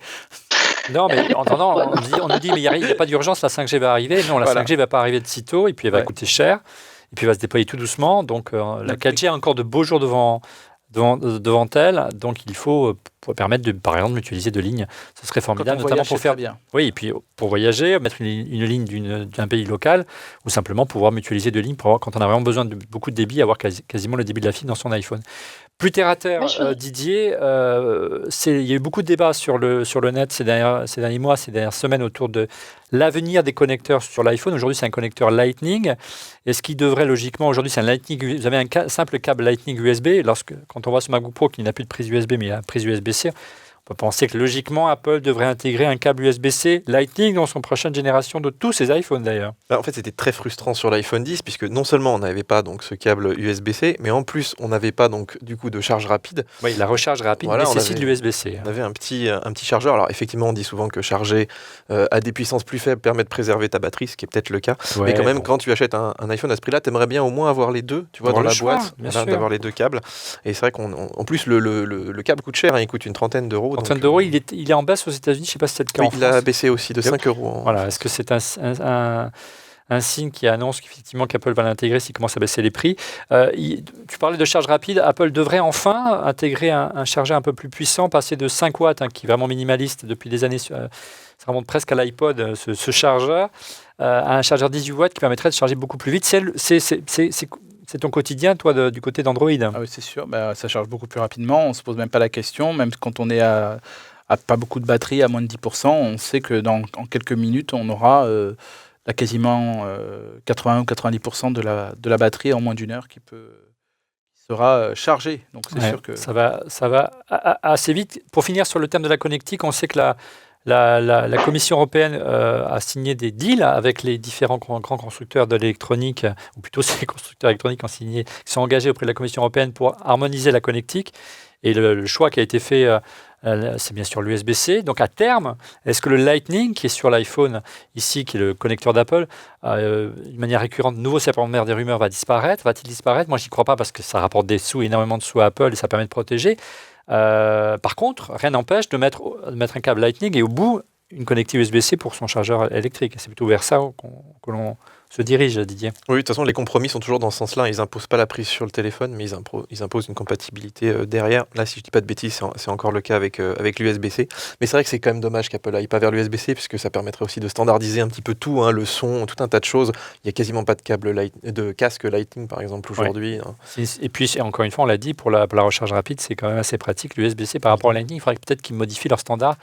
Non, mais en attendant, on nous dit, mais il n'y a pas d'urgence, la 5G va arriver. Non, la 5G ne va pas arriver de sitôt, et puis elle va coûter cher, et puis elle va se déployer tout doucement. Donc, la 4G a encore de beaux jours devant elle, donc il faut permettre par exemple d'utiliser deux lignes, ce serait formidable, notamment pour faire bien. Oui, et puis pour voyager, mettre une ligne d'un pays local, ou simplement pouvoir mutualiser deux lignes pour avoir, quand on a vraiment besoin de beaucoup de débit, avoir quasiment le débit de la fibre dans son iPhone. Plus terre à terre, Didier, il y a eu beaucoup de débats sur le net ces derniers mois, ces dernières semaines autour de l'avenir des connecteurs sur l'iPhone. Aujourd'hui, c'est un connecteur Lightning. Est-ce qu'il devrait logiquement, aujourd'hui, c'est un Lightning, vous avez un simple câble Lightning USB. Quand on voit ce MacBook Pro qui n'a plus de prise USB, mais il y a une prise USB-C, On peut penser que logiquement, Apple devrait intégrer un câble USB-C Lightning dans son prochaine génération de tous ses iPhones d'ailleurs. En fait, c'était très frustrant sur l'iPhone 10 puisque non seulement on n'avait pas donc ce câble USB-C, mais en plus on n'avait pas donc du coup de charge rapide. Oui, la recharge rapide nécessite l'USB-C. On avait un petit chargeur. Alors effectivement, on dit souvent que charger à des puissances plus faibles permet de préserver ta batterie, ce qui est peut-être le cas. Ouais, mais quand même, quand tu achètes un iPhone à ce prix-là, tu aimerais bien au moins avoir les deux, tu vois, dans la boîte, d'avoir les deux câbles. Et c'est vrai qu'en plus le câble coûte cher, hein, il coûte une trentaine d'euros. Il est en baisse aux États-Unis, je ne sais pas si c'est le cas en France. Il a baissé aussi de 5 euros. Voilà, est-ce que c'est un signe qui annonce qu'Apple va l'intégrer s'il commence à baisser les prix. Tu parlais de charge rapide, Apple devrait enfin intégrer un chargeur un peu plus puissant, passer de 5 watts, qui est vraiment minimaliste depuis des années, ça remonte presque à l'iPod, ce chargeur, à un chargeur 18 watts qui permettrait de charger beaucoup plus vite. C'est ton quotidien, toi, du côté d'Android. Ah oui, c'est sûr, ça charge beaucoup plus rapidement, on ne se pose même pas la question, même quand on est à pas beaucoup de batterie, à moins de 10%, on sait que en quelques minutes, on aura quasiment 80 ou 90% de la batterie en moins d'une heure qui sera chargée. Donc c'est sûr que ça va assez vite. Pour finir sur le thème de la connectique, on sait que la Commission européenne a signé des deals avec les différents grands constructeurs de l'électronique, ou plutôt c'est les constructeurs électroniques qui sont engagés auprès de la Commission européenne pour harmoniser la connectique. Et le choix qui a été fait, c'est bien sûr l'USB-C. Donc à terme, est-ce que le Lightning, qui est sur l'iPhone ici, qui est le connecteur d'Apple, d'une manière récurrente, nouveau serpent de mer des rumeurs, va-t-il disparaître? Moi, j'y crois pas parce que ça rapporte énormément de sous à Apple et ça permet de protéger. Par contre, rien n'empêche de mettre un câble Lightning et au bout, une connectique USB-C pour son chargeur électrique. C'est plutôt vers ça que l'on se dirige, Didier. Oui, de toute façon, les compromis sont toujours dans ce sens-là. Ils n'imposent pas la prise sur le téléphone, mais ils imposent une compatibilité derrière. Là, si je ne dis pas de bêtises, c'est encore le cas avec l'USB-C. Mais c'est vrai que c'est quand même dommage qu'Apple n'aille pas vers l'USB-C, puisque ça permettrait aussi de standardiser un petit peu tout, le son, tout un tas de choses. Il n'y a quasiment pas de casque Lightning, par exemple, aujourd'hui. Ouais. Et puis, encore une fois, on l'a dit, pour la recharge rapide, c'est quand même assez pratique. L'USB-C par rapport au Lightning, il faudrait peut-être qu'ils modifient leur standard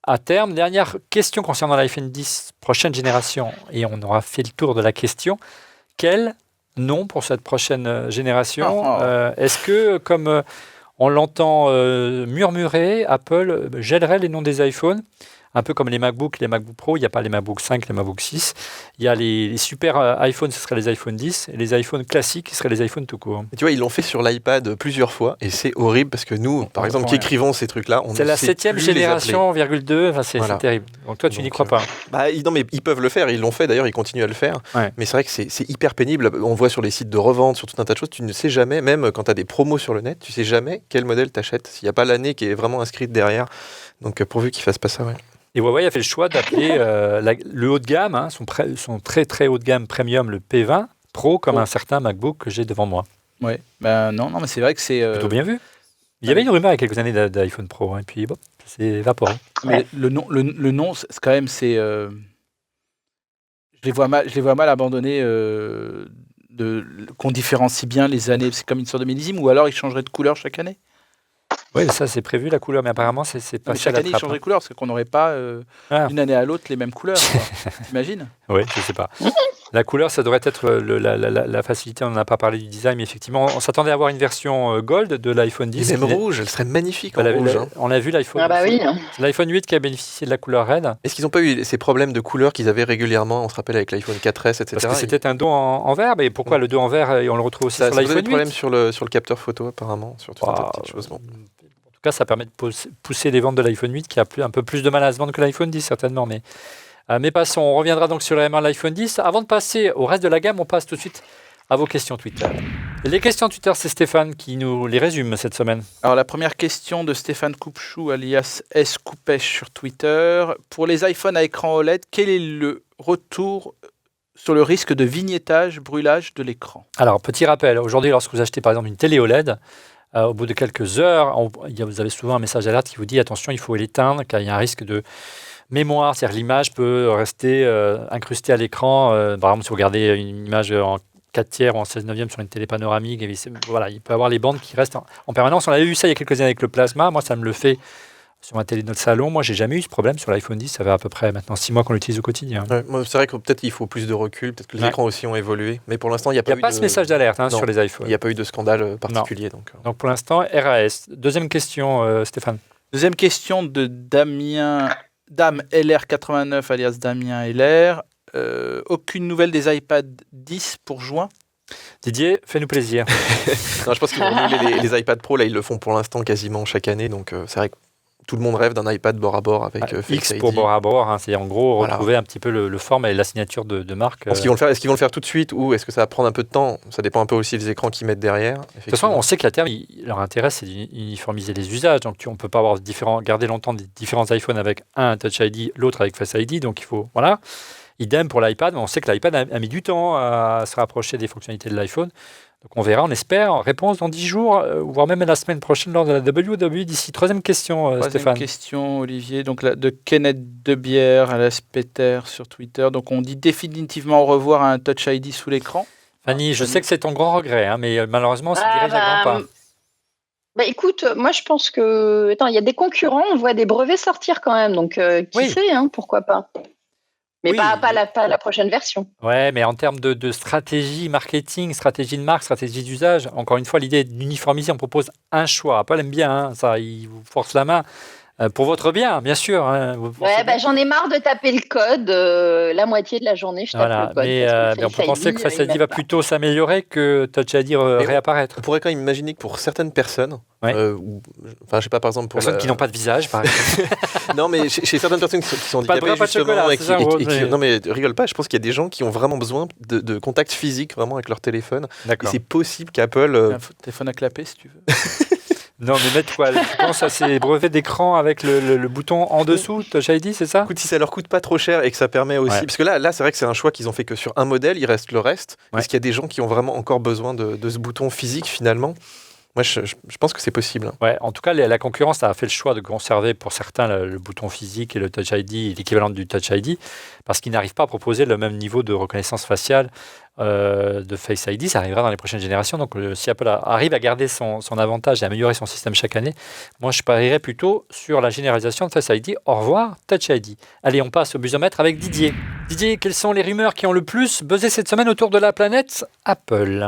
à terme. Dernière question concernant l'iPhone 10 prochaine génération, et on aura fait le tour de la question. Quel nom pour cette prochaine génération? Est-ce que, comme on l'entend murmurer, Apple gèlerait les noms des iPhones? Un peu comme les MacBook Pro, il n'y a pas les MacBook 5, les MacBook 6. Il y a les super iPhones, ce seraient les iPhone 10, et les iPhones classiques, ce seraient les iPhones tout court. Et tu vois, ils l'ont fait sur l'iPad plusieurs fois, et c'est horrible, parce que nous, par exemple, qui écrivons ces trucs-là, on c'est la 7e génération, ,2, c'est terrible. Donc toi, tu n'y crois pas. Non, mais ils peuvent le faire, ils l'ont fait d'ailleurs, ils continuent à le faire. Ouais. Mais c'est vrai que c'est hyper pénible. On voit sur les sites de revente, sur tout un tas de choses, tu ne sais jamais, même quand tu as des promos sur le net, tu sais jamais quel modèle t'achètes, s'il n'y a pas l'année qui est vraiment inscrite derrière. Donc pourvu qu'ils fassent pas ça, ouais. Et Huawei a fait le choix d'appeler le haut de gamme, son très très haut de gamme premium, le P20 Pro, comme un certain MacBook que j'ai devant moi. Oui, non, mais c'est vrai que c'est... Plutôt bien vu. Il y avait une rumeur il y a quelques années d'iPhone Pro, et puis c'est évaporé. Mais le nom, c'est quand même, c'est... je les vois mal abandonner, qu'on différencie bien les années. C'est comme une sorte de millésime, ou alors ils changeraient de couleur chaque année. Oui, ça c'est prévu la couleur, mais apparemment c'est pas. Mais chaque année ils changeraient de couleur, parce qu'on n'aurait pas d'une année à l'autre les mêmes couleurs. T'imagines? Oui, je sais pas. La couleur, ça devrait être la facilité. On n'en a pas parlé du design, mais effectivement, on s'attendait à avoir une version gold de l'iPhone 10. Et même rouge, elle serait magnifique en rouge. On a vu l'iPhone. Ah bah oui. C'est l'iPhone 8 qui a bénéficié de la couleur red. Est-ce qu'ils n'ont pas eu ces problèmes de couleur qu'ils avaient régulièrement? On se rappelle avec l'iPhone 4S, etc. Parce que c'était un dos en verre. Mais pourquoi le dos en verre et on le retrouve aussi sur l'iPhone 8? Ça a des problèmes sur le capteur photo apparemment, sur tout un tas de petites choses. Bon. En tout cas, ça permet de pousser les ventes de l'iPhone 8 qui a un peu plus de mal à se vendre que l'iPhone 10 certainement. Mais passons, on reviendra donc sur l'iPhone 10. Avant de passer au reste de la gamme, on passe tout de suite à vos questions Twitter. Les questions Twitter, c'est Stéphane qui nous les résume cette semaine. Alors la première question de Stéphane Coupchou, alias S. Coupèche sur Twitter. Pour les iPhones à écran OLED, quel est le retour sur le risque de vignettage, brûlage de l'écran? Alors, petit rappel, aujourd'hui, lorsque vous achetez par exemple une télé OLED, au bout de quelques heures, vous avez souvent un message d'alerte qui vous dit attention, il faut l'éteindre car il y a un risque de mémoire, c'est-à-dire l'image peut rester incrustée à l'écran. Par exemple, si vous regardez une image en 4/3 ou en 16/9 sur une télé panoramique, voilà, il peut y avoir les bandes qui restent en permanence. On avait vu ça il y a quelques années avec le plasma. Moi, ça me le fait sur ma télé de notre salon. Moi, j'ai jamais eu ce problème sur l'iPhone 10. Ça fait à peu près maintenant 6 mois qu'on l'utilise au quotidien. Ouais, c'est vrai que peut-être il faut plus de recul, peut-être que les écrans aussi ont évolué. Mais pour l'instant, il n'y a pas ce message d'alerte sur les iPhones. Il n'y a pas eu de scandale particulier. Donc pour l'instant, RAS. Deuxième question, Stéphane. Deuxième question de Damien, Dame LR89 alias Damien LR. Aucune nouvelle des iPad 10 pour juin? Didier, fais-nous plaisir. Non, je pense qu'ils vont renouveler les iPad Pro. Là, ils le font pour l'instant quasiment chaque année. Donc, c'est vrai que tout le monde rêve d'un iPad bord à bord avec Face X ID. pour bord à bord, hein, c'est en gros Voilà. retrouver un petit peu le forme et la signature de marque. Est-ce qu'ils vont le faire, est-ce qu'ils vont le faire tout de suite ou est-ce que ça va prendre un peu de temps? Ça dépend un peu aussi des écrans qu'ils mettent derrière. De toute façon, on sait qu'à terme, leur intérêt, c'est d'uniformiser les usages. Donc, on ne peut pas avoir garder longtemps des différents iPhones avec un Touch ID, l'autre avec Face ID. Donc, il faut. Voilà. Idem pour l'iPad. On sait que l'iPad a mis du temps à se rapprocher des fonctionnalités de l'iPhone. Donc, on verra, on espère. Réponse dans 10 jours, voire même la semaine prochaine lors de la WWDC. Troisième question, Troisième Stéphane. question, Olivier. Donc, de Kenneth Debière à Peter sur Twitter. Donc, on dit définitivement au revoir à un Touch ID sous l'écran. Fanny, je sais que c'est ton grand regret, hein, mais malheureusement, ça dirige à grands pas. Bah écoute, moi je pense que il y a des concurrents, on voit des brevets sortir quand même, donc qui sait, hein, pourquoi pas. Mais pas la prochaine version. Ouais, mais en termes de stratégie marketing, stratégie de marque, stratégie d'usage, encore une fois, l'idée d'uniformiser, on propose un choix. Apple aime bien, hein, ça, il vous force la main. Pour votre bien, bien sûr. Hein, j'en ai marre de taper le code. La moitié de la journée, je tape le code. Mais on peut penser que Face ID va plutôt s'améliorer que Touch ID réapparaître. On pourrait quand même imaginer que pour certaines personnes, je sais pas, par exemple pour personnes qui n'ont pas de visage, par exemple. Non, mais chez certaines personnes qui sont handicapées, justement, non, mais rigole pas. Je pense qu'il y a des gens qui ont vraiment besoin de contact physique, vraiment avec leur téléphone. D'accord. Et c'est possible qu'Apple. Téléphone à clapper, si tu veux. Non, mais mettre quoi? Tu penses à ces brevets d'écran avec le bouton en dessous, Touch ID, c'est ça? Écoute, si ça leur coûte pas trop cher et que ça permet aussi... Parce que là c'est vrai que c'est un choix qu'ils ont fait que sur un modèle, il reste le reste. Est-ce qu'il y a des gens qui ont vraiment encore besoin de ce bouton physique, finalement? Moi, je pense que c'est possible. Ouais, en tout cas, la concurrence a fait le choix de conserver pour certains le bouton physique et le Touch ID, l'équivalent du Touch ID, parce qu'ils n'arrivent pas à proposer le même niveau de reconnaissance faciale de Face ID. Ça arrivera dans les prochaines générations. Donc, si Apple arrive à garder son avantage et à améliorer son système chaque année, moi, je parierais plutôt sur la généralisation de Face ID. Au revoir, Touch ID. Allez, on passe au buzzomètre avec Didier. Didier, quelles sont les rumeurs qui ont le plus buzzé cette semaine autour de la planète Apple?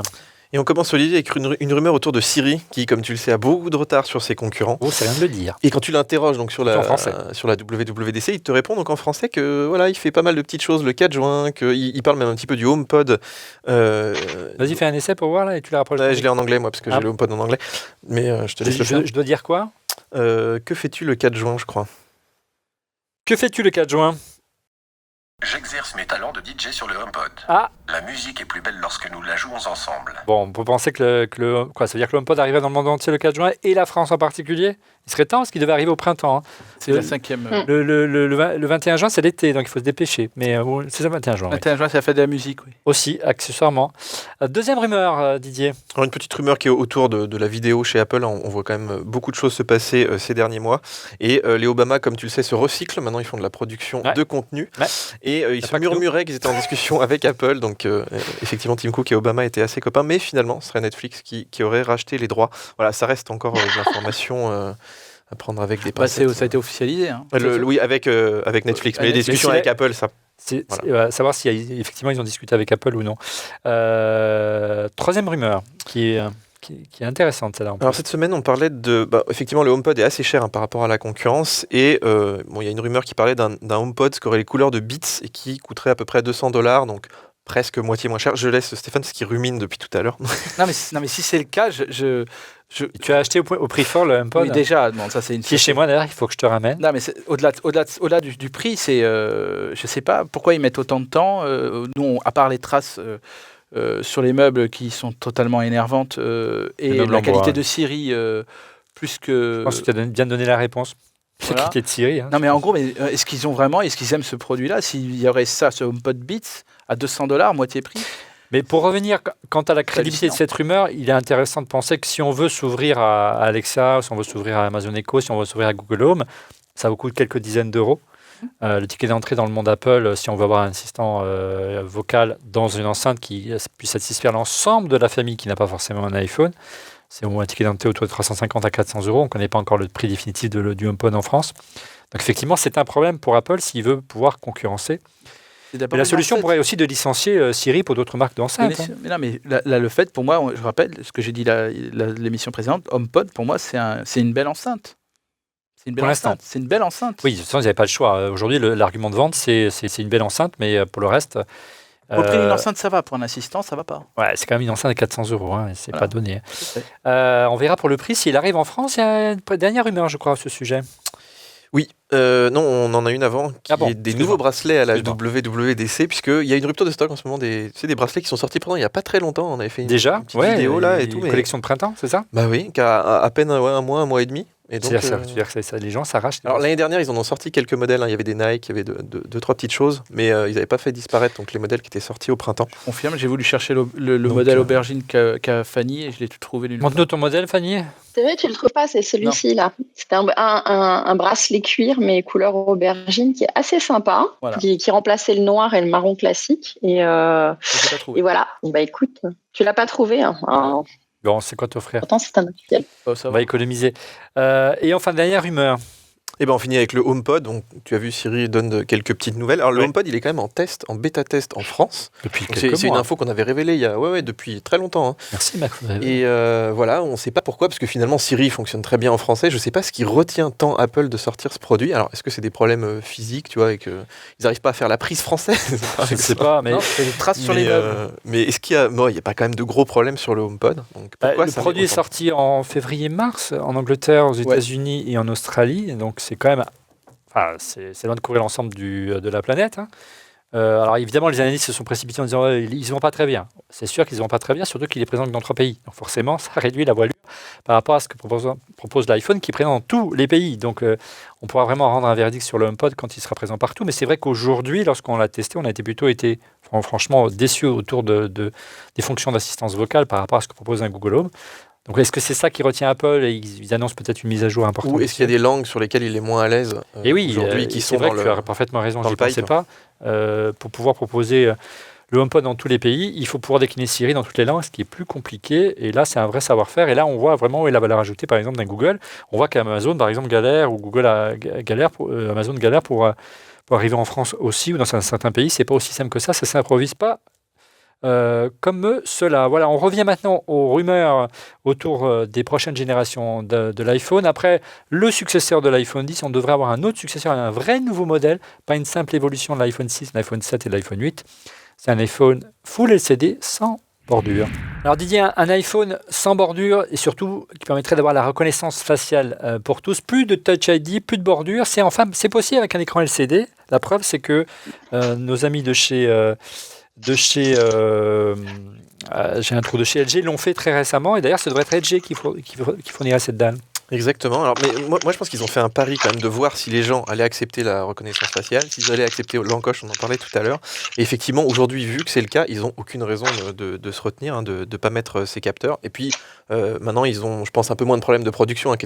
Et on commence, Olivier, avec une rumeur autour de Siri, qui, comme tu le sais, a beaucoup de retard sur ses concurrents. Oh, ça vient de le dire. Et quand tu l'interroges donc, sur la WWDC, il te répond donc en français que voilà, il fait pas mal de petites choses le 4 juin, qu'il parle même un petit peu du HomePod. Vas-y, fais un essai pour voir là, et tu la rapproches. Je l'ai en anglais, moi, parce que j'ai le HomePod en anglais. Mais je te laisse le faire. Je dois dire quoi? Que fais-tu le 4 juin, je crois? Que fais-tu le 4 juin? J'exerce mes talents de DJ sur le HomePod. Ah. La musique est plus belle lorsque nous la jouons ensemble. Bon, on peut penser que ça veut dire que le HomePod arriverait dans le monde entier le 4 juin et la France en particulier. Il serait temps, parce qu'il devait arriver au printemps. Hein. C'est la 5e. Le 21 juin, c'est l'été, donc il faut se dépêcher. Mais c'est le 21 juin. 21 juin, c'est la fête de la musique, oui. Aussi, accessoirement. Deuxième rumeur, Didier. Alors, une petite rumeur qui est autour de la vidéo chez Apple. On voit quand même beaucoup de choses se passer ces derniers mois. Et les Obama, comme tu le sais, se recyclent. Maintenant, ils font de la production de contenu. Ouais. Et ils se murmuraient qu'ils étaient en discussion avec Apple. Donc, effectivement, Tim Cook et Obama étaient assez copains. Mais finalement, ce serait Netflix qui aurait racheté les droits. Voilà, ça reste encore de l'information... à prendre avec des pincettes. Ça a été officialisé. Hein. Oui, avec Netflix. Mais les discussions avec Apple, ça... savoir si effectivement ils ont discuté avec Apple ou non. Troisième rumeur qui est intéressante, celle-là. Alors cette semaine, on parlait de... effectivement, le HomePod est assez cher par rapport à la concurrence. Et il y a une rumeur qui parlait d'un HomePod qui aurait les couleurs de Beats et qui coûterait à peu près $200, donc presque moitié moins cher. Je laisse Stéphane, parce qu'il rumine depuis tout à l'heure. non, mais si c'est le cas, Tu as acheté au prix fort le HomePod? Oui, déjà. Bon, ça, c'est une... Qui est chez moi, d'ailleurs, il faut que je te ramène. Non, mais au-delà du prix, c'est... je sais pas pourquoi ils mettent autant de temps. Nous, à part les traces... sur les meubles qui sont totalement énervantes et la qualité de Siri plus que... Je pense que tu as bien donné la réponse. La qualité de Siri. Hein, non mais en gros, est-ce qu'ils aiment ce produit-là? S'il y aurait ça, ce HomePod Beats à $200, moitié prix. Mais pour revenir quant à la crédibilité de cette rumeur, il est intéressant de penser que si on veut s'ouvrir à Alexa, si on veut s'ouvrir à Amazon Echo, si on veut s'ouvrir à Google Home, ça vous coûte quelques dizaines d'euros. Le ticket d'entrée dans le monde Apple, si on veut avoir un assistant vocal dans une enceinte qui puisse satisfaire l'ensemble de la famille qui n'a pas forcément un iPhone, c'est au moins un ticket d'entrée autour de 350 à 400 euros. On ne connaît pas encore le prix définitif du HomePod en France. Donc effectivement, c'est un problème pour Apple s'il veut pouvoir concurrencer. Et la solution pourrait aussi de licencier Siri pour d'autres marques d'enceintes. Mais non, mais là, le fait, pour moi, je rappelle ce que j'ai dit l'émission précédente, HomePod, pour moi, c'est une belle enceinte. C'est une belle Pour l'instant. enceinte. C'est une belle enceinte. Oui, de toute façon, ils n'avaient pas le choix. Aujourd'hui, l'argument de vente, c'est une belle enceinte, mais pour le reste. Pour le prix d'une enceinte, ça va. Pour un assistant, ça va pas. Ouais, c'est quand même une enceinte à 400 €. Hein, c'est Voilà. pas donné. Je sais. On verra pour le prix s'il arrive en France. Il y a une dernière rumeur, je crois, à ce sujet. Oui, non, on en a une avant, qui Ah bon, est des excuse-moi. nouveaux bracelets à la Excuse-moi. WWDC, puisqu'il y a une rupture de stock en ce moment, des bracelets qui sont sortis pendant il n'y a pas très longtemps. On avait fait une Déjà, petite vidéo là et tout. Une Mais... collection de printemps, c'est ça? Bah oui, à peine un mois et demi. Et donc, C'est-à-dire que les gens s'arrachent. alors l'année dernière, ils en ont sorti quelques modèles. Hein. Il y avait des Nike, il y avait deux, trois petites choses, mais ils n'avaient pas fait disparaître donc les modèles qui étaient sortis au printemps. Je confirme, j'ai voulu chercher le Donc, modèle aubergine qu'a Fanny et je l'ai tout trouvé nulle part. Montre-nous ton modèle, Fanny. C'est vrai, tu le trouves pas, c'est celui-ci là. C'est un bracelet cuir, mais couleur aubergine, qui est assez sympa, Voilà. qui remplaçait le noir et le marron classique. Et Je l'ai pas trouvé. voilà. Bah écoute, tu l'as pas trouvé. Hein. Alors, Bon, c'est quoi t'offrir? pourtant, c'est un officiel. Oh, ça On va. va économiser. Et enfin, dernière rumeur. Et ben on finit avec le HomePod. Donc tu as vu, Siri donne quelques petites nouvelles. Alors le Ouais. HomePod, il est quand même en test, en bêta-test en France. Depuis Donc, quelques c'est une mois. info qu'on avait révélée il y a depuis très longtemps. Hein. Merci, Max. Et voilà, on ne sait pas pourquoi, parce que finalement Siri fonctionne très bien en français. Je ne sais pas ce qui retient tant Apple de sortir ce produit. Alors, est-ce que c'est des problèmes physiques, tu vois, et qu'ils n'arrivent pas à faire la prise française Je ne sais pas, mais Non, c'est des traces sur les mais, meubles. mais est-ce qu'il y a, non, il n'y a pas quand même de gros problèmes sur le HomePod. Donc, pourquoi le ça produit met est autant sorti en février-mars en Angleterre, aux Ouais. États-Unis et en Australie. Donc c'est quand même, enfin, c'est loin de couvrir l'ensemble de la planète. Hein. Alors évidemment, les analystes se sont précipités en disant ils ne vont pas très bien. C'est sûr qu'ils ne vont pas très bien, surtout qu'il est présent que dans 3 pays. Donc forcément, ça réduit la voilure par rapport à ce que propose l'iPhone qui est présent dans tous les pays. Donc on pourra vraiment rendre un verdict sur le HomePod quand il sera présent partout. Mais c'est vrai qu'aujourd'hui, lorsqu'on l'a testé, on a été franchement déçus autour des fonctions d'assistance vocale par rapport à ce que propose un Google Home. Donc est-ce que c'est ça qui retient Apple et ils annoncent peut-être une mise à jour importante? Ou est-ce qu'il y a des langues sur lesquelles il est moins à l'aise Et oui, aujourd'hui qui c'est sont vrai dans que le... tu as parfaitement raison, dans je le n'y pensais pipe. pas. Pour pouvoir proposer le HomePod dans tous les pays, il faut pouvoir décliner Siri dans toutes les langues, ce qui est plus compliqué. Et là, c'est un vrai savoir-faire. Et là, on voit vraiment où est la valeur ajoutée, par exemple, d'un Google. On voit qu'Amazon, par exemple, galère, ou Amazon galère pour arriver en France aussi, ou dans certains pays. C'est pas aussi simple que ça s'improvise pas. Comme cela. Voilà, on revient maintenant aux rumeurs autour des prochaines générations de l'iPhone. Après le successeur de l'iPhone 10, on devrait avoir un autre successeur, un vrai nouveau modèle, pas une simple évolution de l'iPhone 6, l'iPhone 7 et de l'iPhone 8. C'est un iPhone Full LCD sans bordure. Alors Didier, un iPhone sans bordure et surtout qui permettrait d'avoir la reconnaissance faciale pour tous, plus de Touch ID, plus de bordure, c'est possible avec un écran LCD. La preuve, c'est que nos amis de chez j'ai un trou de chez LG, l'ont fait très récemment et d'ailleurs ça devrait être LG qui fournirait cette dalle. Exactement. Alors, mais moi, je pense qu'ils ont fait un pari quand même de voir si les gens allaient accepter la reconnaissance faciale, s'ils allaient accepter l'encoche, on en parlait tout à l'heure. Et effectivement, aujourd'hui, vu que c'est le cas, ils n'ont aucune raison de se retenir, hein, de ne pas mettre ces capteurs. Et puis, maintenant, ils ont, je pense, un peu moins de problèmes de production, hein,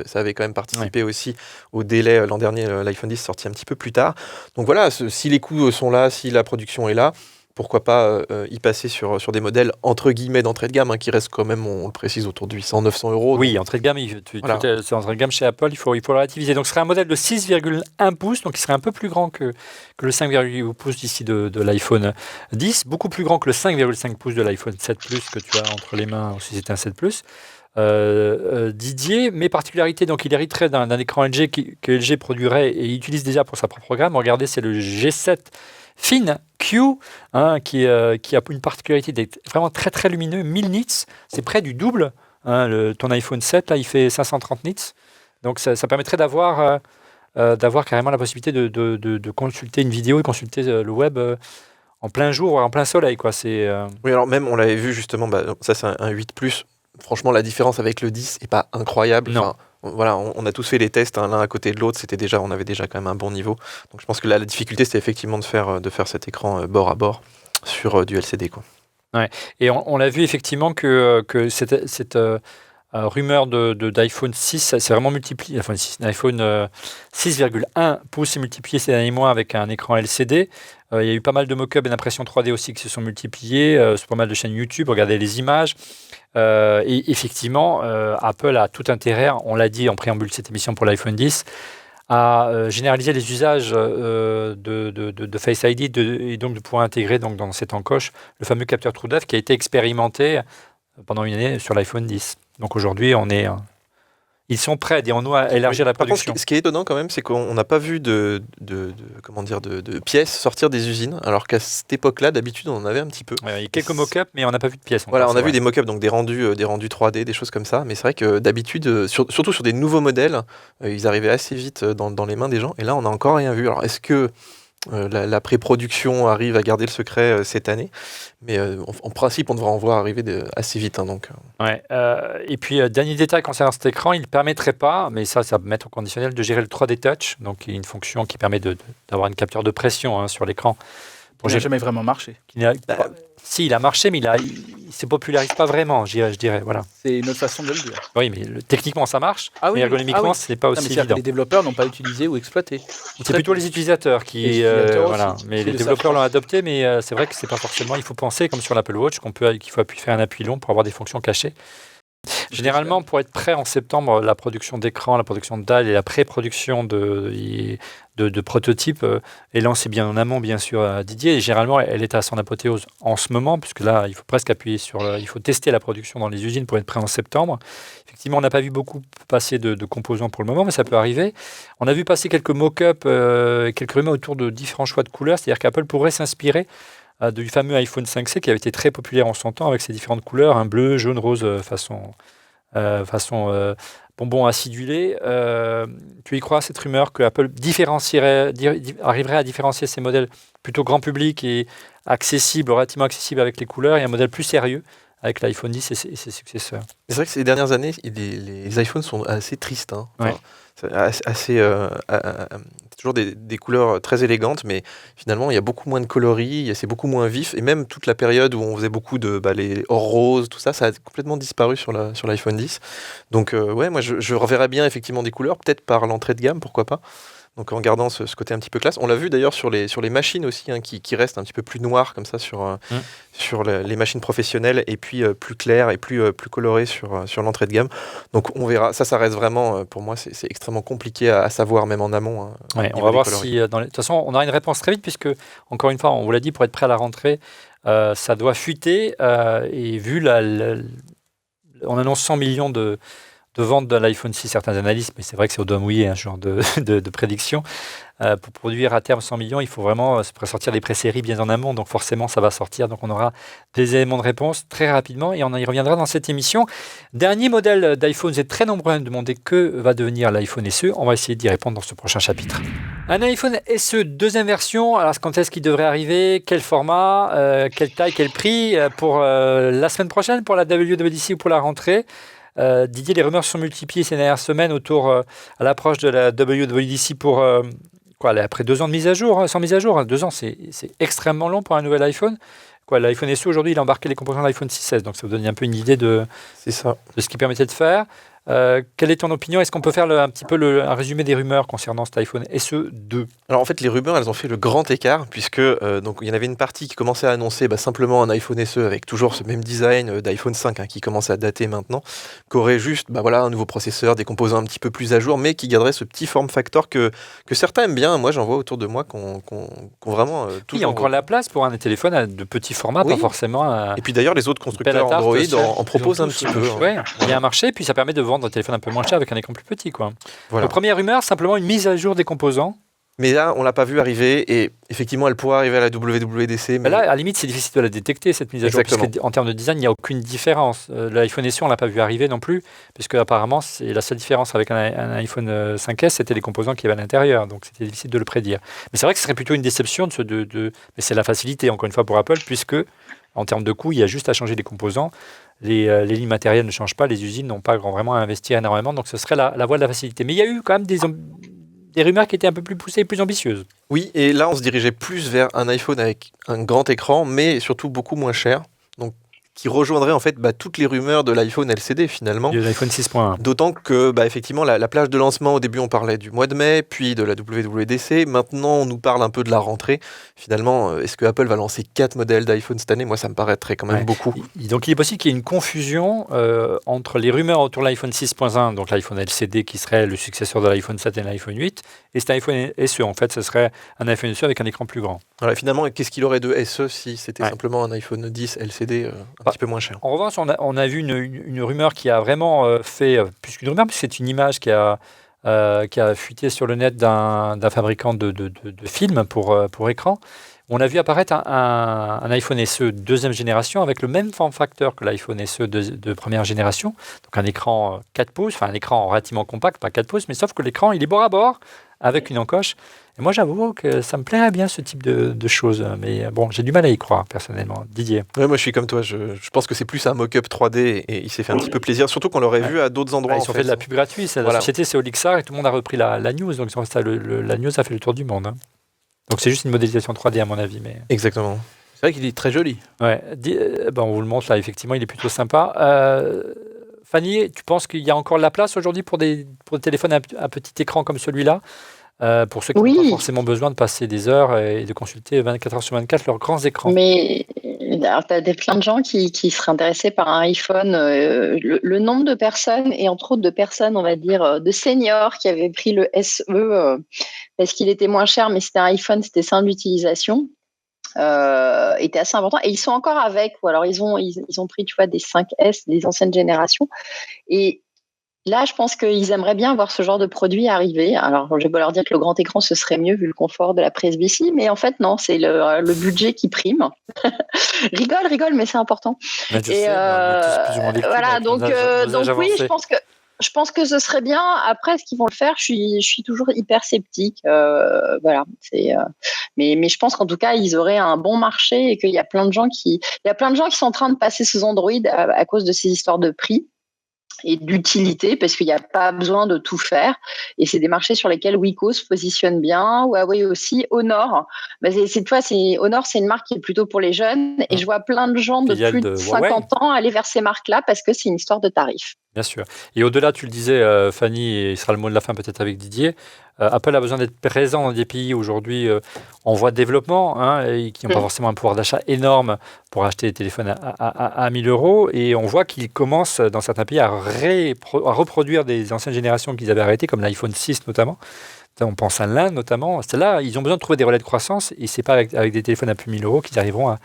ça avait quand même participé aussi au délai. L'an dernier, l'iPhone 10 sorti un petit peu plus tard. Donc voilà, si les coûts sont là, si la production est là, pourquoi pas y passer sur des modèles entre guillemets d'entrée de gamme, hein, qui restent quand même, on le précise, autour de 800-900 €. Oui, entrée de gamme, Voilà. c'est entrée de gamme chez Apple, il faut le relativiser. Donc ce serait un modèle de 6,1 pouces, donc il serait un peu plus grand que le 5,8 pouces d'ici de l'iPhone 10, beaucoup plus grand que le 5,5 pouces de l'iPhone 7 Plus que tu as entre les mains si c'était un 7 Plus. Didier, mes particularités, donc il hériterait d'un écran LG que LG produirait et utilise déjà pour sa propre gamme. Regardez, c'est le G7 Fin Q, hein, qui a une particularité d'être vraiment très très lumineux, 1000 nits, c'est près du double. Hein, ton iPhone 7, là, il fait 530 nits. Donc ça permettrait d'avoir carrément la possibilité de consulter une vidéo et consulter le web en plein jour, en plein soleil, quoi. Oui, alors même, on l'avait vu justement, ça c'est un 8 Plus. Franchement, la différence avec le 10 n'est pas incroyable. Non. Enfin, voilà, on a tous fait les tests, hein, l'un à côté de l'autre, on avait déjà quand même un bon niveau. Donc je pense que là, la difficulté, c'était effectivement de faire cet écran bord à bord sur du LCD, quoi. Et on l'a vu effectivement que cette rumeur d'iPhone 6 s'est vraiment multipliée. L'iPhone 6,1 pouces s'est multiplié ces derniers mois avec un écran LCD. Il y a eu pas mal de mock-up et d'impressions 3D aussi qui se sont multipliés sur pas mal de chaînes YouTube. Regardez les images. Et effectivement, Apple a tout intérêt, on l'a dit en préambule de cette émission pour l'iPhone 10, à généraliser les usages de Face ID et donc de pouvoir intégrer donc, dans cette encoche le fameux capteur trou d'œuf qui a été expérimenté pendant une année sur l'iPhone 10. Donc aujourd'hui, on est Ils sont prêts, dirons-nous, à élargir la Par contre, production. ce qui est étonnant quand même, c'est qu'on n'a pas vu de pièces sortir des usines, alors qu'à cette époque-là, d'habitude, on en avait un petit peu. Il y a quelques mock-ups, mais on n'a pas vu de pièces. Voilà, encore, on a c'est vu vrai. des mock-ups, donc des rendus 3D, des choses comme ça. Mais c'est vrai que d'habitude, surtout sur des nouveaux modèles, ils arrivaient assez vite dans les mains des gens. Et là, on n'a encore rien vu. Alors, est-ce que la pré-production arrive à garder le secret cette année? Mais en principe, on devrait en voir arriver assez vite. Donc. Ouais, et puis, dernier détail concernant cet écran, il ne permettrait pas, mais ça va mettre au conditionnel, de gérer le 3D Touch, donc une fonction qui permet d'avoir une capture de pression sur l'écran. Pour n'a jamais vraiment marché. Si, il a marché, mais il ne se popularise pas vraiment, je dirais. Voilà. C'est une autre façon de le dire. Oui, mais techniquement, ça marche, mais ergonomiquement, ce n'est pas aussi évident. Les développeurs n'ont pas utilisé ou exploité. C'est plutôt les utilisateurs qui... voilà. Mais les développeurs l'ont adopté, mais c'est vrai que c'est pas forcément... Il faut penser, comme sur l'Apple Watch, qu'il faut faire un appui long pour avoir des fonctions cachées. Généralement, pour être prêt en septembre, la production d'écran, la production de dalles et la pré-production de prototypes est lancée bien en amont, bien sûr, à Didier. Et généralement, elle est à son apothéose en ce moment, puisque là, il faut presque appuyer il faut tester la production dans les usines pour être prêt en septembre. Effectivement, on n'a pas vu beaucoup passer de composants pour le moment, mais ça peut arriver. On a vu passer quelques mock-ups, quelques rumeurs autour de différents choix de couleurs, c'est-à-dire qu'Apple pourrait s'inspirer du fameux iPhone 5C qui avait été très populaire en son temps avec ses différentes couleurs, bleu, jaune, rose, façon bonbon acidulé. Tu y crois, cette rumeur que Apple arriverait à différencier ses modèles plutôt grand public et relativement accessible avec les couleurs, et un modèle plus sérieux avec l'iPhone 10 et ses successeurs? C'est vrai que ces dernières années, les iPhones sont assez tristes. Ouais. C'est toujours des couleurs très élégantes, mais finalement, il y a beaucoup moins de coloris, c'est beaucoup moins vif. Et même toute la période où on faisait beaucoup les or rose, tout ça, ça a complètement disparu sur l'iPhone 10. Donc, moi, je reverrais bien effectivement des couleurs, peut-être par l'entrée de gamme, pourquoi pas. Donc en gardant ce côté un petit peu classe. On l'a vu d'ailleurs sur les machines aussi, qui restent un petit peu plus noires comme ça sur les machines professionnelles, et puis plus claires et plus colorées sur l'entrée de gamme. Donc on verra. Ça reste vraiment, pour moi, c'est extrêmement compliqué à savoir, même en amont. Ouais, on va voir si... de toute façon, on aura une réponse très vite, puisque, encore une fois, on vous l'a dit, pour être prêt à la rentrée, ça doit fuiter. Et vu on annonce 100 millions de vente de l'iPhone 6, certains analystes, mais c'est vrai que c'est au doigt mouillé, ce genre de prédiction. Pour produire à terme 100 millions, il faut vraiment sortir des pré-séries bien en amont, donc forcément ça va sortir, donc on aura des éléments de réponse très rapidement et on y reviendra dans cette émission. Dernier modèle d'iPhone, vous êtes très nombreux à me demander que va devenir l'iPhone SE, on va essayer d'y répondre dans ce prochain chapitre. Un iPhone SE, deuxième version, alors quand est-ce qu'il devrait arriver, quel format, quelle taille, quel prix, pour la semaine prochaine, pour la WWDC ou pour la rentrée? Didier, les rumeurs sont multipliées ces dernières semaines autour, à l'approche de la WWDC pour après 2 ans de mise à jour, sans mise à jour. 2 ans, c'est extrêmement long pour un nouvel iPhone. L'iPhone SE, aujourd'hui, il a embarqué les composants de l'iPhone 6S, donc ça vous donne un peu une idée de ce qu'il permettait de faire. Quelle est ton opinion? Est-ce qu'on peut faire un petit peu un résumé des rumeurs concernant cet iPhone SE 2? Alors en fait, les rumeurs, elles ont fait le grand écart, puisque donc il y en avait une partie qui commençait à annoncer simplement un iPhone SE avec toujours ce même design d'iPhone 5 qui commençait à dater maintenant, qu'aurait juste un nouveau processeur, des composants un petit peu plus à jour, mais qui garderait ce petit form factor que certains aiment bien. Moi, j'en vois autour de moi qu'on vraiment... il y a encore la place pour un téléphone de petit format, pas forcément... Et puis d'ailleurs, les autres constructeurs Android en proposent un petit peu. Oui, il y a un marché, puis ça permet de vendre un téléphone un peu moins cher avec un écran plus petit. Voilà. Donc, première rumeur, simplement une mise à jour des composants. Mais là, on ne l'a pas vu arriver, et effectivement, elle pourrait arriver à la WWDC. Mais là, à la limite, c'est difficile de la détecter, cette mise à jour, puisqu'en termes de design, il n'y a aucune différence. L'iPhone SE, on ne l'a pas vu arriver non plus, puisque apparemment, c'est la seule différence avec un iPhone 5S, c'était les composants qu'il y avait à l'intérieur, donc c'était difficile de le prédire. Mais c'est vrai que ce serait plutôt une déception, mais c'est la facilité, encore une fois, pour Apple, puisque en termes de coût, il y a juste à changer les composants. Les lignes matérielles ne changent pas, les usines n'ont pas vraiment à investir énormément, donc ce serait la voie de la facilité. Mais il y a eu quand même des rumeurs qui étaient un peu plus poussées et plus ambitieuses. Oui, et là, on se dirigeait plus vers un iPhone avec un grand écran, mais surtout beaucoup moins cher. Donc, qui rejoindrait en fait toutes les rumeurs de l'iPhone LCD finalement. De l'iPhone 6.1. D'autant que effectivement la plage de lancement, au début on parlait du mois de mai, puis de la WWDC, maintenant on nous parle un peu de la rentrée. Finalement, est-ce que Apple va lancer 4 modèles d'iPhone cette année? Moi ça me paraîtrait quand même beaucoup. Donc il est possible qu'il y ait une confusion entre les rumeurs autour de l'iPhone 6.1, donc l'iPhone LCD qui serait le successeur de l'iPhone 7 et l'iPhone 8, et cet iPhone SE. En fait, ce serait un iPhone SE avec un écran plus grand. Voilà, finalement, qu'est-ce qu'il aurait de SE si c'était simplement un iPhone 10 LCD un petit peu moins cher. En revanche, on a vu une rumeur qui a vraiment fait, plus qu'une rumeur, puisque c'est une image qui a fuité sur le net d'un fabricant de films pour écran. On a vu apparaître un iPhone SE deuxième génération avec le même form factor que l'iPhone SE de première génération. Donc un écran 4 pouces, enfin un écran relativement compact, pas 4 pouces, mais sauf que l'écran il est bord à bord avec une encoche. Et moi j'avoue que ça me plairait bien ce type de choses. Mais bon, j'ai du mal à y croire personnellement. Didier. Ouais, moi je suis comme toi, je pense que c'est plus un mock-up 3D et il s'est fait un petit peu plaisir, surtout qu'on l'aurait vu à d'autres endroits. Ils ont fait de la pub gratuite. La société c'est Olixar et tout le monde a repris la news. Donc la news a fait le tour du monde. Donc c'est juste une modélisation 3D à mon avis. Mais... Exactement. C'est vrai qu'il est très joli. Ouais. On vous le montre là, effectivement, il est plutôt sympa. Fanny, tu penses qu'il y a encore de la place aujourd'hui pour des téléphones à petit écran comme celui-là, pour ceux qui n'ont pas forcément besoin de passer des heures et de consulter 24 heures sur 24 leurs grands écrans? Mais tu as plein de gens qui seraient intéressés par un iPhone. Le nombre de personnes, et entre autres de personnes, on va dire, de seniors qui avaient pris le SE parce qu'il était moins cher, mais c'était un iPhone, c'était simple d'utilisation, était assez important. Et ils sont encore avec, ou alors ils ont pris, tu vois, des 5S, des anciennes générations. Et là, je pense qu'ils aimeraient bien voir ce genre de produit arriver. Alors, je vais pas leur dire que le grand écran, ce serait mieux vu le confort de la presbytie, mais en fait, non, c'est le budget qui prime. rigole, mais c'est important. Mais je sais, on est tous plus ou moins victimes voilà, avec nos donc oui, avancés. je pense que ce serait bien. Après, ce qu'ils vont le faire, je suis toujours hyper sceptique. Voilà, mais je pense qu'en tout cas, ils auraient un bon marché et qu'il y a plein de gens qui sont en train de passer sous Android à cause de ces histoires de prix et d'utilité, parce qu'il n'y a pas besoin de tout faire. Et c'est des marchés sur lesquels Wiko se positionne bien, Huawei aussi, Honor. Honor, c'est une marque qui est plutôt pour les jeunes, et je vois plein de gens de plus de 50 ans aller vers ces marques-là parce que c'est une histoire de tarifs. Bien sûr. Et au-delà, tu le disais, Fanny, et il sera le mot de la fin peut-être avec Didier, Apple a besoin d'être présent dans des pays aujourd'hui en voie de développement et qui n'ont pas forcément un pouvoir d'achat énorme pour acheter des téléphones à 1 000 €. Et on voit qu'ils commencent dans certains pays à reproduire des anciennes générations qu'ils avaient arrêtées, comme l'iPhone 6 notamment. On pense à l'Inde notamment. Là, ils ont besoin de trouver des relais de croissance et c'est pas avec des téléphones à plus de 1 000 € qu'ils arriveront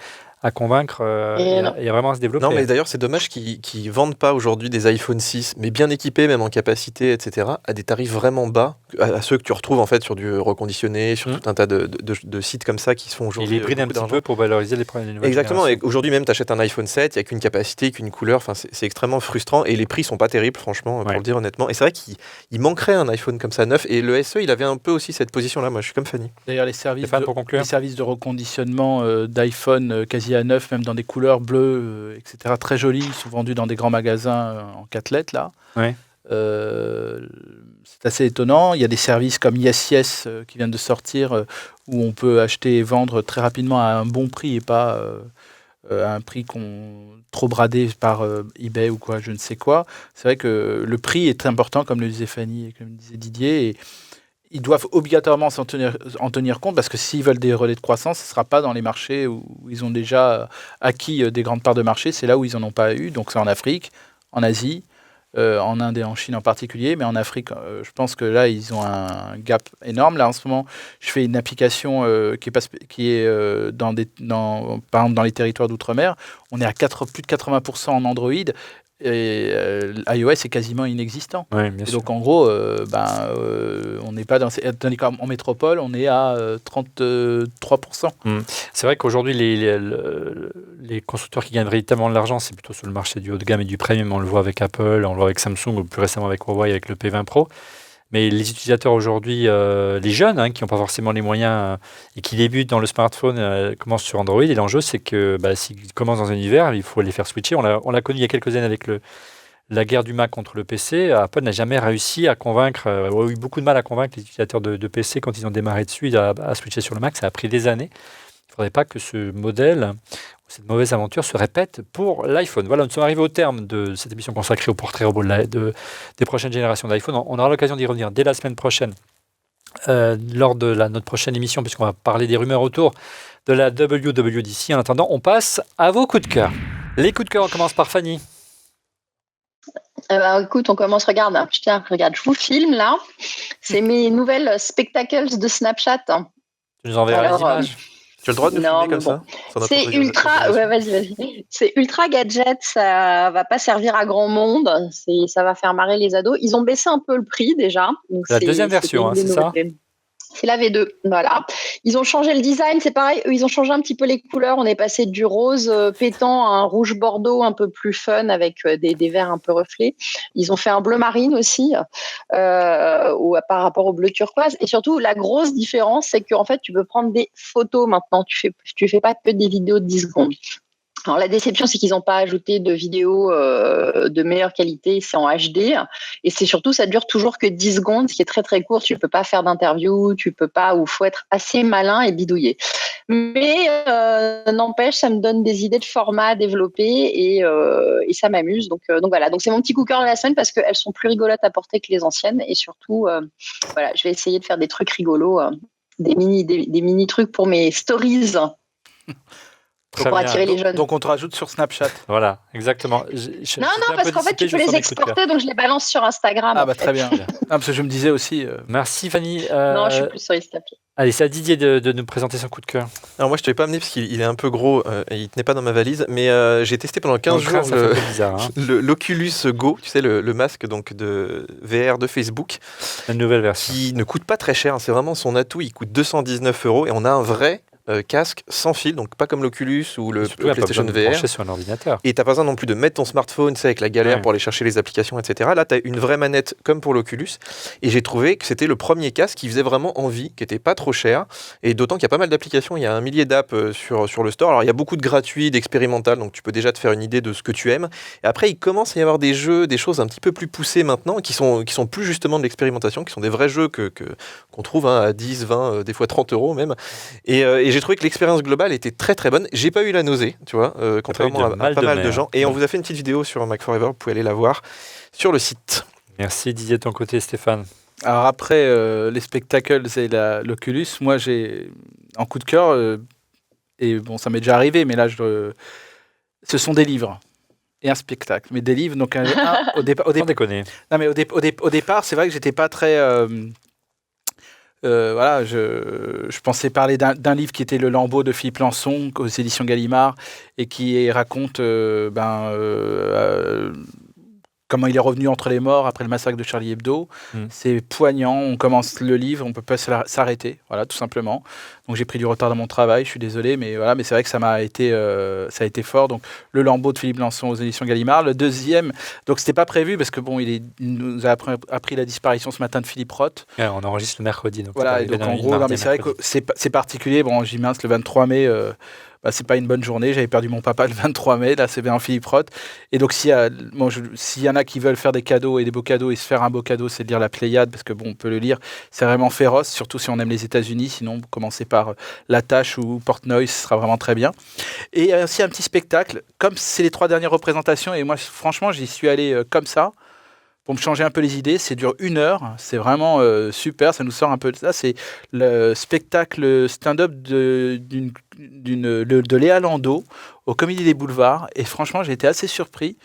à convaincre et vraiment à se développer. Non, mais d'ailleurs, c'est dommage qu'ils ne vendent pas aujourd'hui des iPhone 6, mais bien équipés, même en capacité, etc., à des tarifs vraiment bas, à ceux que tu retrouves en fait sur du reconditionné, sur tout un tas de sites comme ça qui se font aujourd'hui. Ils brident un petit peu pour valoriser les nouvelles Exactement, générations. et aujourd'hui même, tu achètes un iPhone 7, il n'y a qu'une capacité, qu'une couleur, enfin, c'est extrêmement frustrant, et les prix sont pas terribles, franchement, pour le dire honnêtement. Et c'est vrai qu'il manquerait un iPhone comme ça neuf, et le SE, il avait un peu aussi cette position-là, moi je suis comme Fanny. D'ailleurs, les services de reconditionnement d'iPhone quasi à neuf, même dans des couleurs bleues, etc., très jolies, ils sont vendus dans des grands magasins en 4 lettres, là. Ouais. C'est assez étonnant. Il y a des services comme Yes qui viennent de sortir où on peut acheter et vendre très rapidement à un bon prix et pas à un prix trop bradé par eBay ou quoi, je ne sais quoi. C'est vrai que le prix est très important, comme le disait Fanny et comme le disait Didier, et ils doivent obligatoirement en tenir compte, parce que s'ils veulent des relais de croissance, ce ne sera pas dans les marchés où ils ont déjà acquis des grandes parts de marché. C'est là où ils n'en ont pas eu. Donc c'est en Afrique, en Asie, en Inde et en Chine en particulier. Mais en Afrique, je pense que là, ils ont un gap énorme. Là, en ce moment, je fais une application qui est par exemple, dans les territoires d'outre-mer. On est à plus de 80% en Android. Et iOS est quasiment inexistant. Ouais, bien sûr. Donc en gros, on n'est pas en métropole, on est à 33%. C'est vrai qu'aujourd'hui, les constructeurs qui gagnent véritablement de l'argent, c'est plutôt sur le marché du haut de gamme et du premium. On le voit avec Apple, on le voit avec Samsung, ou plus récemment avec Huawei, avec le P20 Pro. Mais les utilisateurs aujourd'hui, les jeunes, qui n'ont pas forcément les moyens et qui débutent dans le smartphone, commencent sur Android. Et l'enjeu, c'est que s'ils commencent dans un univers, il faut les faire switcher. On l'a connu il y a quelques années avec la guerre du Mac contre le PC. Apple n'a jamais réussi à convaincre, a eu beaucoup de mal à convaincre les utilisateurs de PC quand ils ont démarré dessus à switcher sur le Mac. Ça a pris des années. Il ne faudrait pas que ce modèle, cette mauvaise aventure se répète pour l'iPhone. Voilà, nous sommes arrivés au terme de cette émission consacrée au portrait robot des prochaines générations d'iPhone. On aura l'occasion d'y revenir dès la semaine prochaine lors de notre prochaine émission, puisqu'on va parler des rumeurs autour de la WWDC. En attendant, on passe à vos coups de cœur. Les coups de cœur, on commence par Fanny. Écoute, on commence, regarde, je vous filme là. C'est mes nouvelles spectacles de Snapchat. Tu nous enverras les images. Tu as le droit de nous Non, filmer mais comme bon. ça sans notre C'est ultra, ouais, vas-y. C'est ultra gadget, ça va pas servir à grand monde. Ça va faire marrer les ados. Ils ont baissé un peu le prix déjà. Donc La deuxième c'était version, une hein, des c'est ça? nouveautés. C'est la V2, voilà. Ils ont changé le design, c'est pareil. Eux, ils ont changé un petit peu les couleurs. On est passé du rose pétant à un rouge bordeaux un peu plus fun avec des verts un peu reflets. Ils ont fait un bleu marine aussi, par rapport au bleu turquoise. Et surtout, la grosse différence, c'est qu'en fait, tu peux prendre des photos maintenant. Tu fais pas que des vidéos de 10 secondes. Alors la déception, c'est qu'ils n'ont pas ajouté de vidéos de meilleure qualité, c'est en HD. Et c'est surtout, ça dure toujours que 10 secondes, ce qui est très très court. Tu peux pas faire d'interview, tu peux pas, ou faut être assez malin et bidouiller. Mais n'empêche, ça me donne des idées de formats à développer et ça m'amuse. Donc voilà, donc c'est mon petit coup de cœur de la semaine parce qu'elles sont plus rigolotes à porter que les anciennes. Et surtout, voilà, je vais essayer de faire des trucs rigolos, des mini trucs pour mes stories. Très Pour bien. attirer les jeunes. Donc on te rajoute sur Snapchat. Voilà, exactement. Non, parce qu'en fait, tu peux les exporter, donc je les balance sur Instagram. Ah bah très bien. Parce que je me disais aussi... Merci Fanny. Non, je suis plus sur Instagram. Allez, c'est à Didier de nous présenter son coup de cœur. Alors moi, je ne t'avais pas amené parce qu'il est un peu gros et il ne tenait pas dans ma valise, mais j'ai testé pendant 15 jours ça fait un peu bizarre, hein. l'Oculus Go, tu sais, le masque donc, de VR de Facebook, Une nouvelle version. qui ne coûte pas très cher, hein, c'est vraiment son atout, il coûte 219 € et on a un vrai casque sans fil, donc pas comme l'Oculus ou le Surtout, il n'y a pas PlayStation besoin de VR. brancher sur un ordinateur. Et t'as pas besoin non plus de mettre ton smartphone, tu sais, avec la galère Ouais. pour aller chercher les applications, etc. Là, tu as une vraie manette comme pour l'Oculus. Et j'ai trouvé que c'était le premier casque qui faisait vraiment envie, qui était pas trop cher. Et d'autant qu'il y a pas mal d'applications, il y a 1 millier d'apps sur le store. Alors, il y a beaucoup de gratuits, d'expérimental, donc tu peux déjà te faire une idée de ce que tu aimes. Et après, il commence à y avoir des jeux, des choses un petit peu plus poussées maintenant, qui sont plus justement de l'expérimentation, qui sont des vrais jeux qu'on trouve à 10, 20, des fois 30 € même. Et j'ai trouvé que l'expérience globale était très très bonne. J'ai pas eu la nausée, tu vois, contrairement à pas mal de gens. Et on vous a fait une petite vidéo sur Mac Forever, vous pouvez aller la voir sur le site. Merci Didier de ton côté, Stéphane. Alors après les spectacles et l'Oculus, moi j'ai en coup de cœur, et bon ça m'est déjà arrivé, mais là ce sont des livres et un spectacle. Mais des livres, donc Sans déconner. non, mais au départ, c'est vrai que j'étais pas très... voilà, je pensais parler d'un livre qui était Le Lambeau de Philippe Lançon aux éditions Gallimard et qui raconte comment il est revenu entre les morts après le massacre de Charlie Hebdo. C'est poignant, on commence le livre, on peut pas s'arrêter, voilà, tout simplement. Donc j'ai pris du retard dans mon travail, je suis désolé, mais voilà, mais c'est vrai que ça a été fort. Donc Le Lambeau de Philippe Lançon aux éditions Gallimard. Le deuxième, donc c'était pas prévu parce que bon, il nous a appris la disparition ce matin de Philippe Roth. Ouais, on enregistre le mercredi. Donc Voilà, et donc en gros, non, mais c'est vrai que c'est particulier. Bon, j'y mince le 23 mai. C'est pas une bonne journée. J'avais perdu mon papa le 23 mai. Là, c'est bien Philippe Roth. Et donc, s'il y en a qui veulent faire des cadeaux et des beaux cadeaux et se faire un beau cadeau, c'est de lire La Pléiade parce que bon, on peut le lire. C'est vraiment féroce, surtout si on aime les États-Unis. Sinon, commencez par La Tâche ou Portnoy, ce sera vraiment très bien. Et aussi un petit spectacle. Comme c'est les 3 dernières représentations, et moi, franchement, j'y suis allé comme ça. Pour me changer un peu les idées, c'est dure 1 heure, c'est vraiment super, ça nous sort un peu de ça. C'est le spectacle stand-up de Léa Landau au Comédie des Boulevards. Et franchement, j'ai été assez surpris.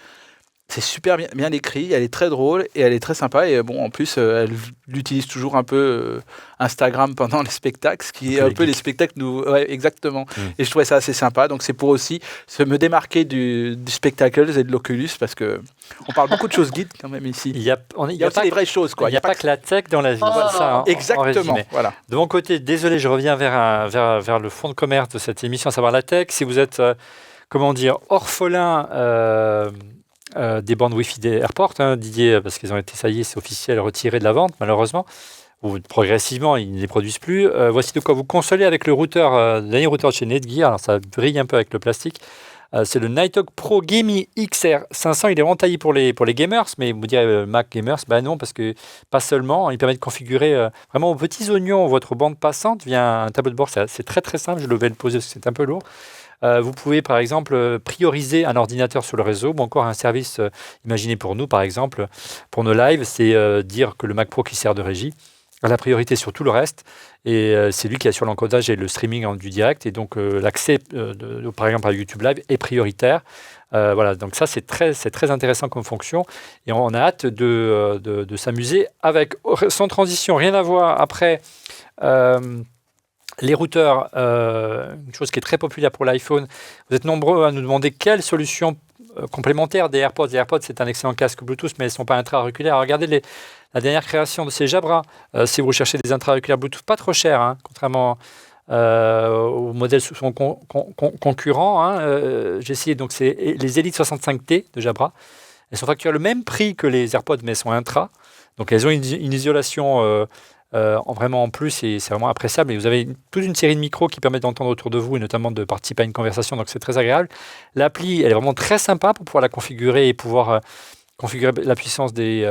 C'est super bien écrit, elle est très drôle et elle est très sympa. Et bon, en plus, elle utilise toujours un peu Instagram pendant les spectacles, ce qui est un peu les spectacles nouveaux. Ouais, exactement. Et je trouvais ça assez sympa. Donc c'est pour aussi me démarquer du spectacle et de l'Oculus parce que on parle beaucoup de choses geeks quand même ici. Il y a aussi des vraies choses, quoi. Il n'y a pas que la tech dans la vie. Oh. C'est ça, exactement. Voilà. De mon côté, désolé, je reviens vers le fond de commerce de cette émission, à savoir la tech. Si vous êtes, orphelin des bandes Wi-Fi des airports, Didier, parce qu'ils ont été, ça y est, c'est officiel, retirés de la vente, malheureusement, ou progressivement, ils ne les produisent plus. Voici de quoi vous consoler avec le dernier routeur de chez Netgear. Alors, ça brille un peu avec le plastique. C'est le Nighthawk Pro Gaming XR500. Il est vraiment taillé pour les gamers, mais vous direz Mac gamers, non, parce que pas seulement. Il permet de configurer vraiment aux petits oignons votre bande passante via un tableau de bord. C'est très très simple. Je vais le poser parce que c'est un peu lourd. Vous pouvez par exemple prioriser un ordinateur sur le réseau ou encore un service, imaginé pour nous par exemple, pour nos lives, c'est dire que le Mac Pro qui sert de régie a la priorité sur tout le reste et c'est lui qui assure l'encodage et le streaming du direct et donc l'accès par exemple à YouTube Live est prioritaire. Voilà, donc ça c'est très intéressant comme fonction et on a hâte de s'amuser avec, sans transition, rien à voir après Les routeurs, une chose qui est très populaire pour l'iPhone. Vous êtes nombreux à nous demander quelle solution complémentaire des AirPods. Les AirPods, c'est un excellent casque Bluetooth, mais ils ne sont pas intra-auriculaires. Regardez la dernière création de ces Jabra. Si vous recherchez des intra-auriculaires Bluetooth pas trop chers, hein, contrairement aux modèles sous son concurrent, j'ai essayé, donc c'est les Elite 65T de Jabra. Elles sont facturées le même prix que les AirPods, mais elles sont intra. Donc elles ont une isolation vraiment en plus, et c'est vraiment appréciable. Et vous avez toute une série de micros qui permettent d'entendre autour de vous et notamment de participer à une conversation, donc c'est très agréable. L'appli, elle est vraiment très sympa pour pouvoir la configurer et pouvoir configurer la puissance des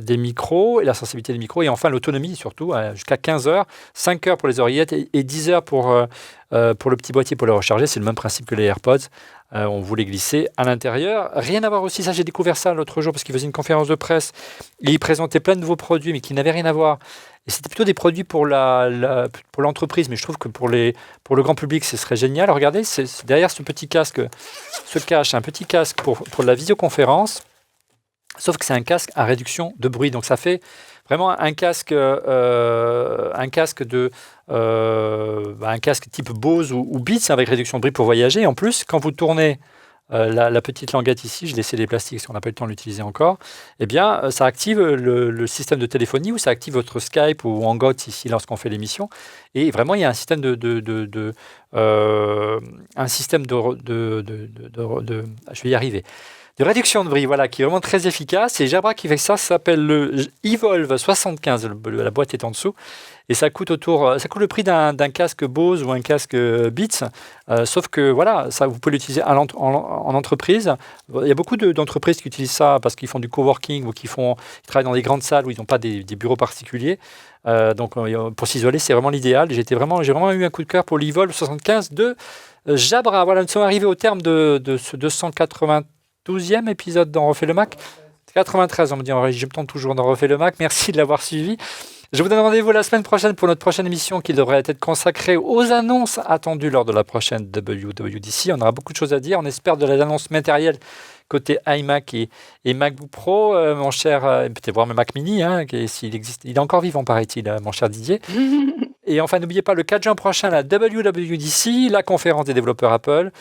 micros et la sensibilité des micros, et enfin l'autonomie surtout, jusqu'à 15 heures, 5 heures pour les oreillettes et 10 heures pour le petit boîtier pour le recharger. C'est le même principe que les AirPods. On voulait glisser à l'intérieur. Rien à voir aussi, ça j'ai découvert ça l'autre jour parce qu'il faisait une conférence de presse et il présentait plein de nouveaux produits mais qui n'avaient rien à voir. Et c'était plutôt des produits pour l'entreprise, mais je trouve que pour le grand public, ce serait génial. Regardez, derrière ce petit casque se cache un petit casque pour la visioconférence, sauf que c'est un casque à réduction de bruit. Donc ça fait vraiment un casque type Bose ou Beats avec réduction de bruit pour voyager. En plus, quand vous tournez la petite languette ici, je laissais les plastiques parce qu'on n'a pas eu le temps de l'utiliser encore, eh bien, ça active le système de téléphonie ou ça active votre Skype ou Hangout ici lorsqu'on fait l'émission. Et vraiment, il y a un système je vais y arriver. De réduction de bruit, voilà, qui est vraiment très efficace. Et Jabra qui fait ça s'appelle le Evolve 75. La boîte est en dessous. Et ça coûte le prix d'un casque Bose ou un casque Beats. Sauf que voilà, ça, vous pouvez l'utiliser en entreprise. Il y a beaucoup d'entreprises qui utilisent ça parce qu'ils font du coworking ou qui travaillent dans des grandes salles où ils n'ont pas des bureaux particuliers. Donc pour s'isoler, c'est vraiment l'idéal. J'ai vraiment eu un coup de cœur pour l'Evolve 75 de Jabra. Voilà, nous sommes arrivés au terme de ce 292e épisode d'On refait le Mac. 93, on me dit en régie, je me trompe toujours d'On refait le Mac. Merci de l'avoir suivi. Je vous donne rendez-vous la semaine prochaine pour notre prochaine émission qui devrait être consacrée aux annonces attendues lors de la prochaine WWDC. On aura beaucoup de choses à dire. On espère de l'annonce matérielle côté iMac et MacBook Pro. Mon cher, peut-être voir mes Mac Mini, s'il existe. Il est encore vivant, paraît-il, mon cher Didier. Et enfin, n'oubliez pas, le 4 juin prochain, la WWDC, la conférence des développeurs Apple.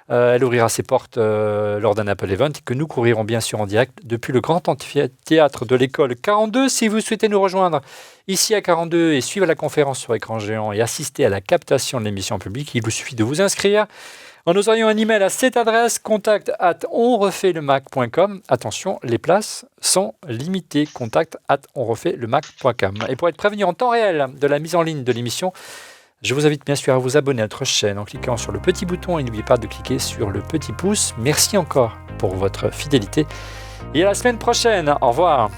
Elle ouvrira ses portes lors d'un Apple Event que nous couvrirons bien sûr en direct depuis le grand amphithéâtre de l'école 42. Si vous souhaitez nous rejoindre ici à 42 et suivre la conférence sur écran géant et assister à la captation de l'émission publique, il vous suffit de vous inscrire en nous envoyant un email à cette adresse contact@onrefaitlemacom. Attention, les places sont limitées. contact@onrefaitlemacom. Et pour être prévenu en temps réel de la mise en ligne de l'émission, je vous invite bien sûr à vous abonner à notre chaîne en cliquant sur le petit bouton et n'oubliez pas de cliquer sur le petit pouce. Merci encore pour votre fidélité et à la semaine prochaine. Au revoir.